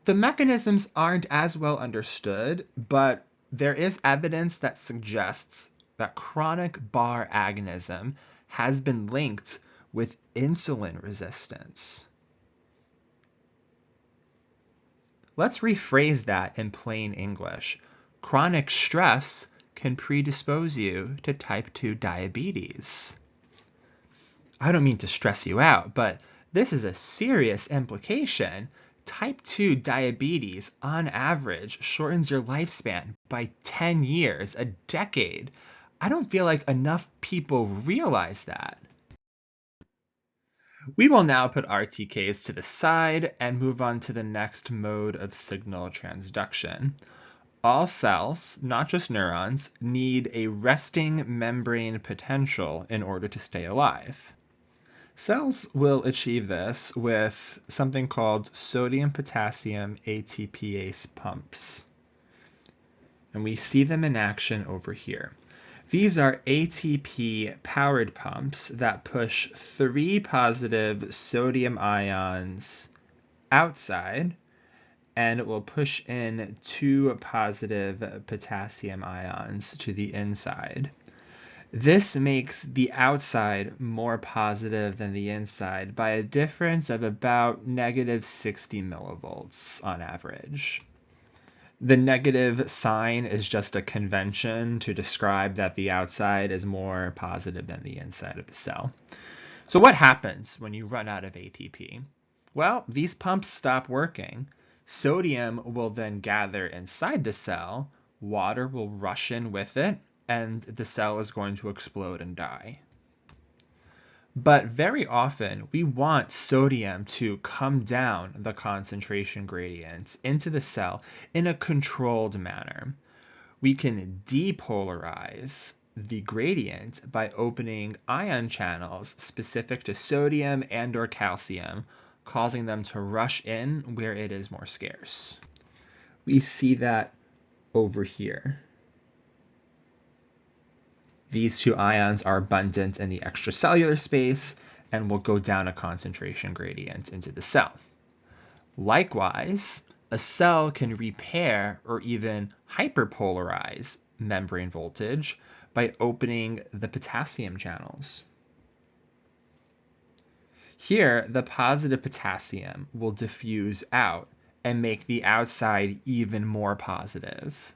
The mechanisms aren't as well understood, but there is evidence that suggests that chronic bar agonism has been linked with insulin resistance. Let's rephrase that in plain English. Chronic stress can predispose you to type 2 diabetes. I don't mean to stress you out, but this is a serious implication. Type 2 diabetes, on average, shortens your lifespan by 10 years, a decade. I don't feel like enough people realize that. We will now put RTKs to the side and move on to the next mode of signal transduction. All cells, not just neurons, need a resting membrane potential in order to stay alive. Cells will achieve this with something called sodium-potassium ATPase pumps. And we see them in action over here. These are ATP-powered pumps that push 3 positive sodium ions outside, and it will push in 2 positive potassium ions to the inside. This makes the outside more positive than the inside by a difference of about negative 60 millivolts on average. The negative sign is just a convention to describe that the outside is more positive than the inside of the cell. So what happens when you run out of ATP? Well, these pumps stop working. Sodium will then gather inside the cell, water will rush in with it, and the cell is going to explode and die. But very often, we want sodium to come down the concentration gradient into the cell in a controlled manner. We can depolarize the gradient by opening ion channels specific to sodium and or calcium, causing them to rush in where it is more scarce. We see that over here. These 2 ions are abundant in the extracellular space and will go down a concentration gradient into the cell. Likewise, a cell can repair or even hyperpolarize membrane voltage by opening the potassium channels. Here, the positive potassium will diffuse out and make the outside even more positive.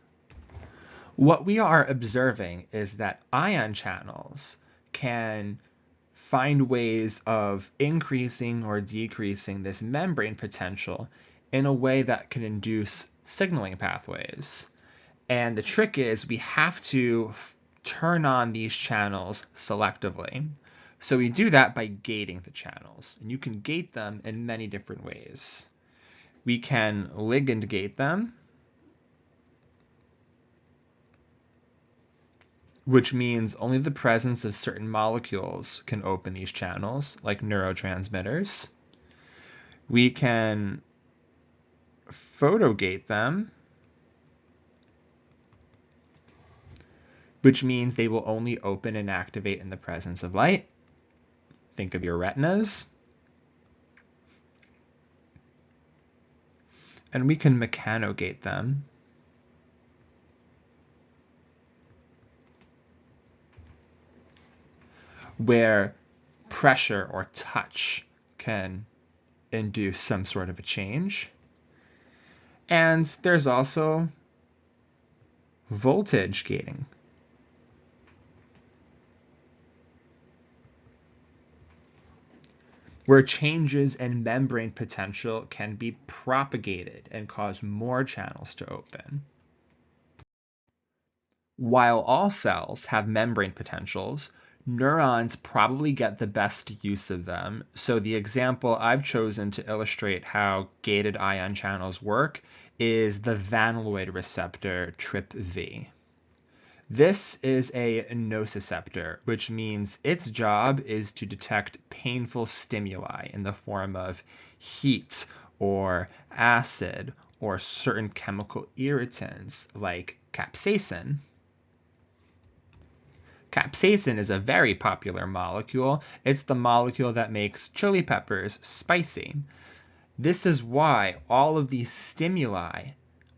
What we are observing is that ion channels can find ways of increasing or decreasing this membrane potential in a way that can induce signaling pathways. And the trick is we have to turn on these channels selectively. So we do that by gating the channels. And you can gate them in many different ways. We can ligand gate them, which means only the presence of certain molecules can open these channels, like neurotransmitters. We can photogate them, which means they will only open and activate in the presence of light. Think of your retinas. And we can mechanogate them, where pressure or touch can induce some sort of a change. And there's also voltage gating. Where changes in membrane potential can be propagated and cause more channels to open. While all cells have membrane potentials, neurons probably get the best use of them. So the example I've chosen to illustrate how gated ion channels work is the vanilloid receptor TRPV. This is a nociceptor, which means its job is to detect painful stimuli in the form of heat or acid or certain chemical irritants like capsaicin. Capsaicin is a very popular molecule. It's the molecule that makes chili peppers spicy. This is why all of these stimuli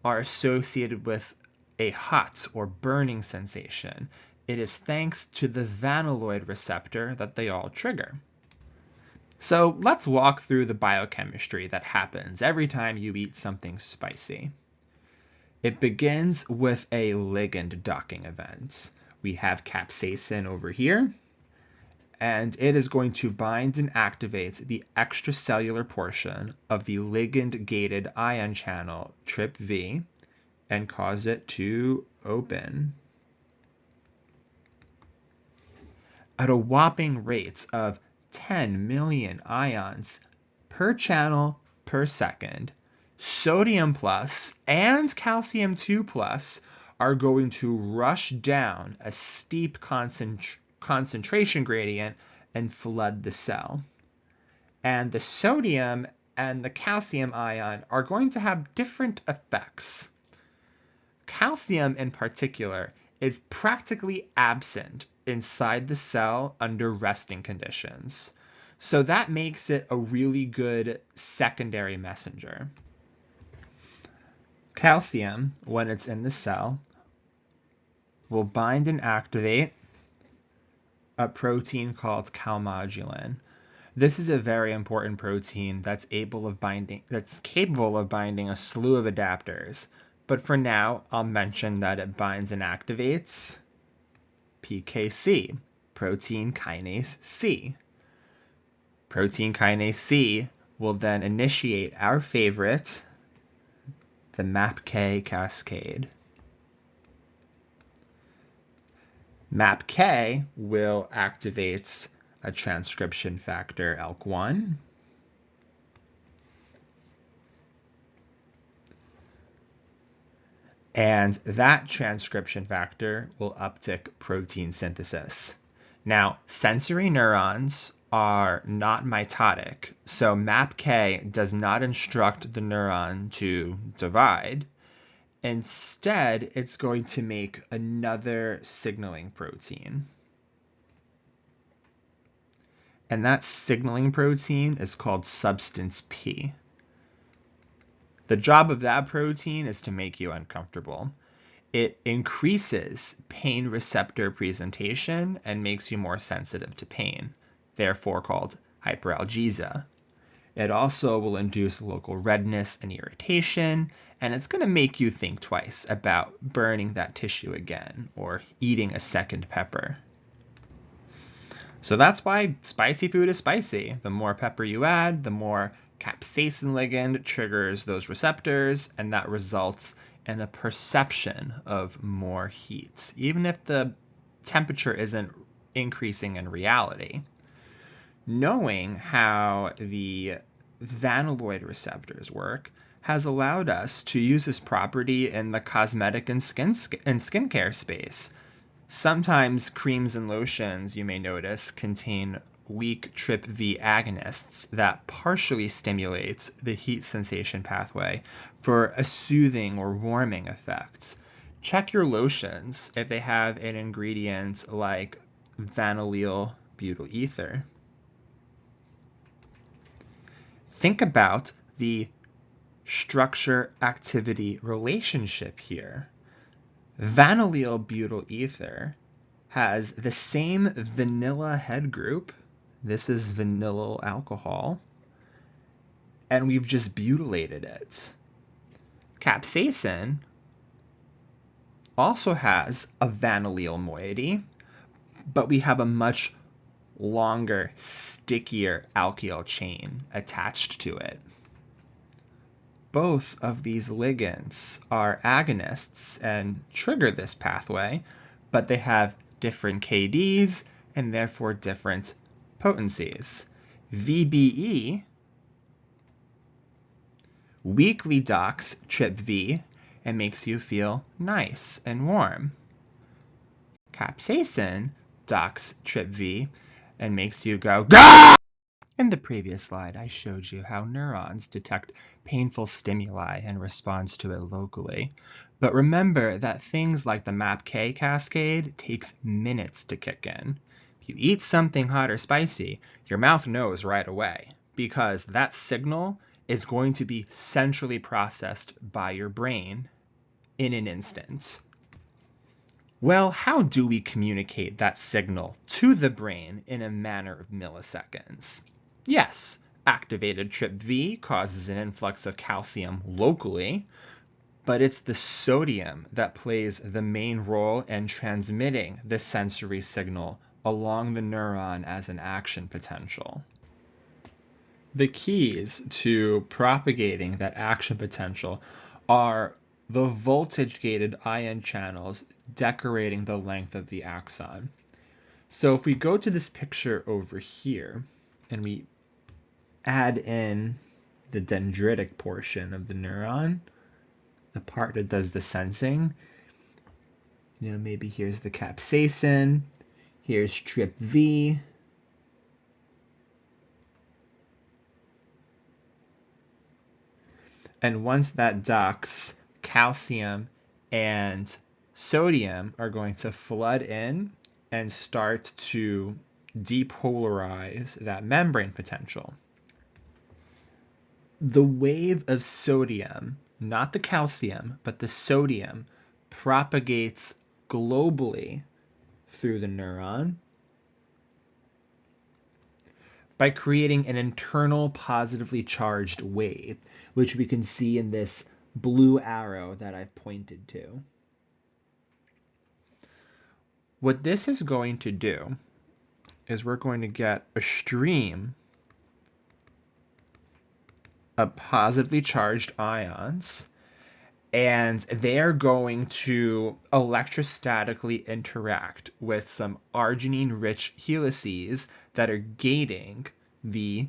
are associated with a hot or burning sensation. It is thanks to the vanilloid receptor that they all trigger. So let's walk through the biochemistry that happens every time you eat something spicy. It begins with a ligand docking event. We have capsaicin over here, and it is going to bind and activate the extracellular portion of the ligand-gated ion channel TRPV and cause it to open. At a whopping rate of 10 million ions per channel per second, sodium plus and calcium 2 plus are going to rush down a steep concentration gradient and flood the cell. And the sodium and the calcium ion are going to have different effects. Calcium in particular is practically absent inside the cell under resting conditions. So that makes it a really good secondary messenger. Calcium, when it's in the cell, will bind and activate a protein called calmodulin. This is a very important protein that's capable of binding a slew of adapters. But for now, I'll mention that it binds and activates PKC, protein kinase C. Protein kinase C will then initiate our favorite, the MAPK cascade. MAPK will activate a transcription factor ALK1. And that transcription factor will uptick protein synthesis. Now, sensory neurons are not mitotic, so MAPK does not instruct the neuron to divide. Instead, it's going to make another signaling protein. And that signaling protein is called substance P. The job of that protein is to make you uncomfortable. It increases pain receptor presentation and makes you more sensitive to pain, therefore called hyperalgesia. It also will induce local redness and irritation, and it's going to make you think twice about burning that tissue again or eating a second pepper. So that's why spicy food is spicy. The more pepper you add, the more capsaicin ligand triggers those receptors, and that results in a perception of more heat, even if the temperature isn't increasing in reality. Knowing how the vanilloid receptors work has allowed us to use this property in the cosmetic and skincare space. Sometimes creams and lotions, you may notice, contain weak TRPV agonists that partially stimulate the heat sensation pathway for a soothing or warming effect. Check your lotions if they have an ingredient like vanillyl butyl ether. Think about the structure-activity relationship here. Vanillyl butyl ether has the same vanilla head group. This is vanillyl alcohol, and we've just butylated it. Capsaicin also has a vanillyl moiety, but we have a much longer, stickier alkyl chain attached to it. both of these ligands are agonists and trigger this pathway, but they have different KDs and therefore different potencies. VBE weakly docks TRPV and makes you feel nice and warm. Capsaicin docks TRPV and makes you go GAH! In the previous slide, I showed you how neurons detect painful stimuli and responds to it locally. But remember that things like the MAPK cascade takes minutes to kick in. If you eat something hot or spicy, your mouth knows right away because that signal is going to be centrally processed by your brain in an instant. Well, how do we communicate that signal to the brain in a matter of milliseconds? Yes, activated TRPV causes an influx of calcium locally, but it's the sodium that plays the main role in transmitting the sensory signal along the neuron as an action potential. The keys to propagating that action potential are the voltage-gated ion channels decorating the length of the axon. So if we go to this picture over here and we add in the dendritic portion of the neuron, the part that does the sensing, maybe here's the capsaicin, here's TRPV, and once that docks, calcium and sodium are going to flood in and start to depolarize that membrane potential. The wave of sodium, not the calcium, but the sodium, propagates globally through the neuron by creating an internal positively charged wave, which we can see in this blue arrow that I've pointed to. What this is going to do is we're going to get a stream of positively charged ions, and they are going to electrostatically interact with some arginine-rich helices that are gating the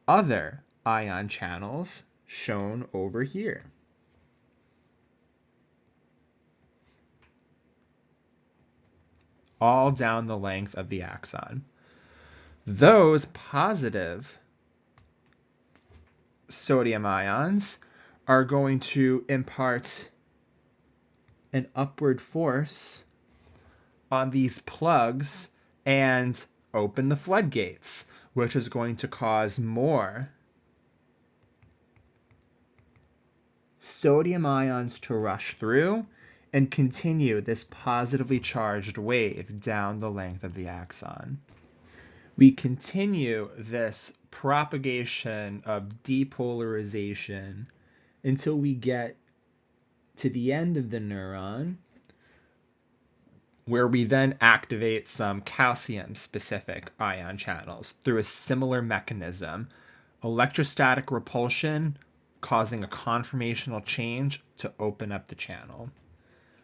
other ion channels shown over here. All down the length of the axon. Those positive sodium ions are going to impart an upward force on these plugs and open the floodgates, which is going to cause more sodium ions to rush through and continue this positively charged wave down the length of the axon. We continue this propagation of depolarization until we get to the end of the neuron, where we then activate some calcium-specific ion channels through a similar mechanism, electrostatic repulsion causing a conformational change to open up the channel.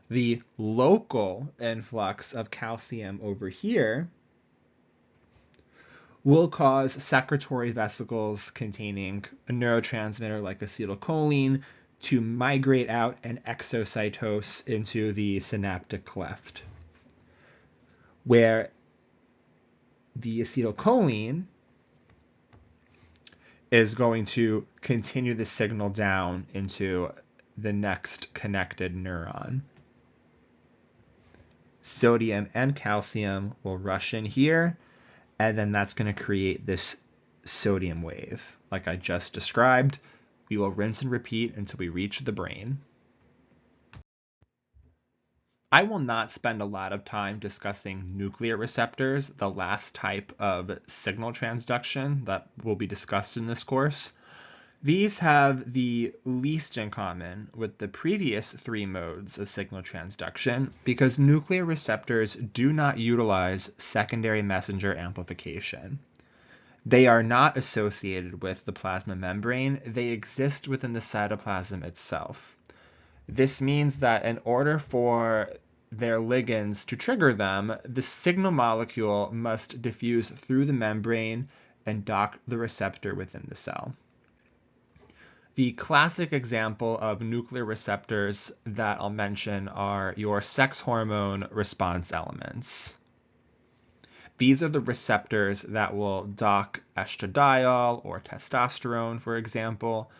The local influx of calcium over here will cause secretory vesicles containing a neurotransmitter like acetylcholine to migrate out and exocytose into the synaptic cleft, where the acetylcholine is going to continue the signal down into the next connected neuron. Sodium and calcium will rush in here, and then that's going to create this sodium wave. Like I just described, we will rinse and repeat until we reach the brain. I will not spend a lot of time discussing nuclear receptors, the last type of signal transduction that will be discussed in this course. These have the least in common with the previous three modes of signal transduction because nuclear receptors do not utilize secondary messenger amplification. They are not associated with the plasma membrane. They exist within the cytoplasm itself. This means that in order for their ligands to trigger them, the signal molecule must diffuse through the membrane and dock the receptor within the cell. The classic example of nuclear receptors that I'll mention are your sex hormone response elements. These are the receptors that will dock estradiol or testosterone, for example,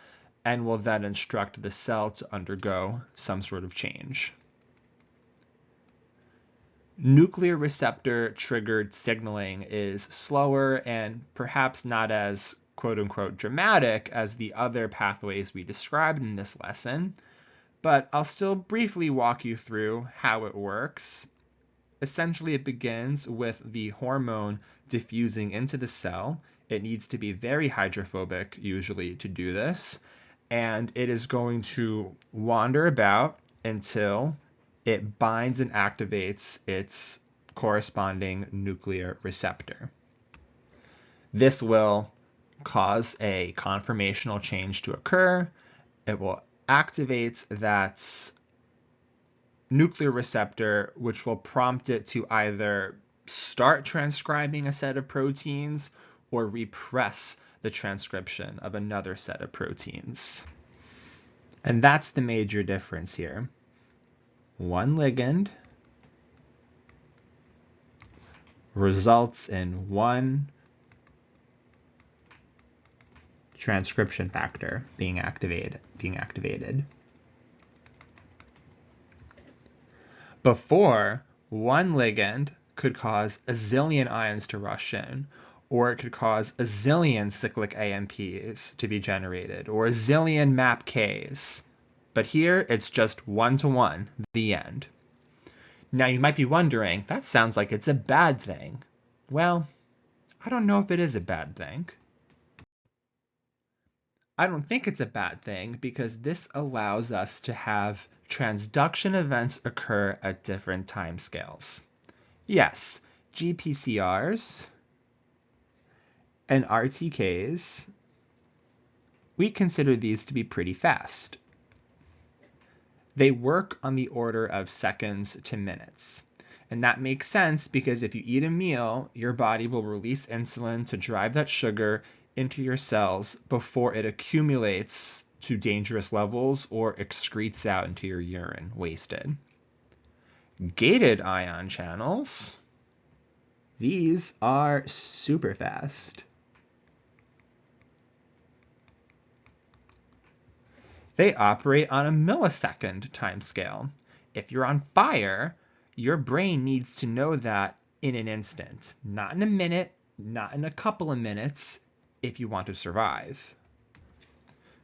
and will then instruct the cell to undergo some sort of change. Nuclear receptor triggered signaling is slower and perhaps not as quote-unquote dramatic as the other pathways we described in this lesson, but I'll still briefly walk you through how it works. Essentially, it begins with the hormone diffusing into the cell. It needs to be very hydrophobic, usually, to do this, and it is going to wander about until it binds and activates its corresponding nuclear receptor. This will cause a conformational change to occur. It will activate that nuclear receptor, which will prompt it to either start transcribing a set of proteins or repress the transcription of another set of proteins. And that's the major difference here. One ligand results in one transcription factor being activated. Before, one ligand could cause a zillion ions to rush in, or it could cause a zillion cyclic AMPs to be generated, or a zillion MAPKs. But here, it's just one-to-one, the end. Now, you might be wondering, that sounds like it's a bad thing. Well, I don't know if it is a bad thing. I don't think it's a bad thing because this allows us to have transduction events occur at different timescales. Yes, GPCRs and RTKs, we consider these to be pretty fast. They work on the order of seconds to minutes. And that makes sense because if you eat a meal, your body will release insulin to drive that sugar into your cells before it accumulates to dangerous levels or excretes out into your urine, wasted. Gated ion channels, these are super fast. They operate on a millisecond timescale. If you're on fire, your brain needs to know that in an instant, not in a minute, not in a couple of minutes, if you want to survive.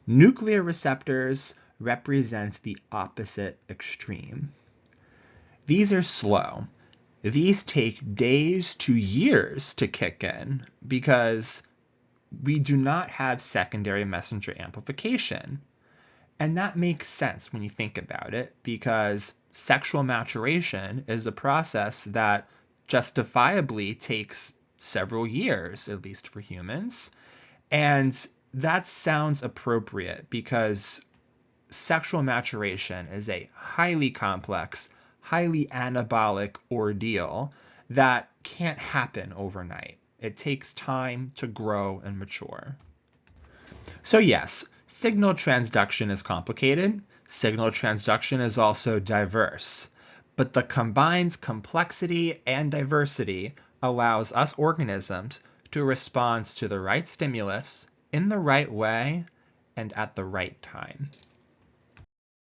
Nuclear receptors represent the opposite extreme. These are slow. These take days to years to kick in because we do not have secondary messenger amplification. And that makes sense when you think about it, because sexual maturation is a process that justifiably takes several years, at least for humans. And that sounds appropriate because sexual maturation is a highly complex, highly anabolic ordeal that can't happen overnight. It takes time to grow and mature. So yes, signal transduction is complicated. Signal transduction is also diverse. But the combined complexity and diversity allows us organisms to respond to the right stimulus in the right way and at the right time.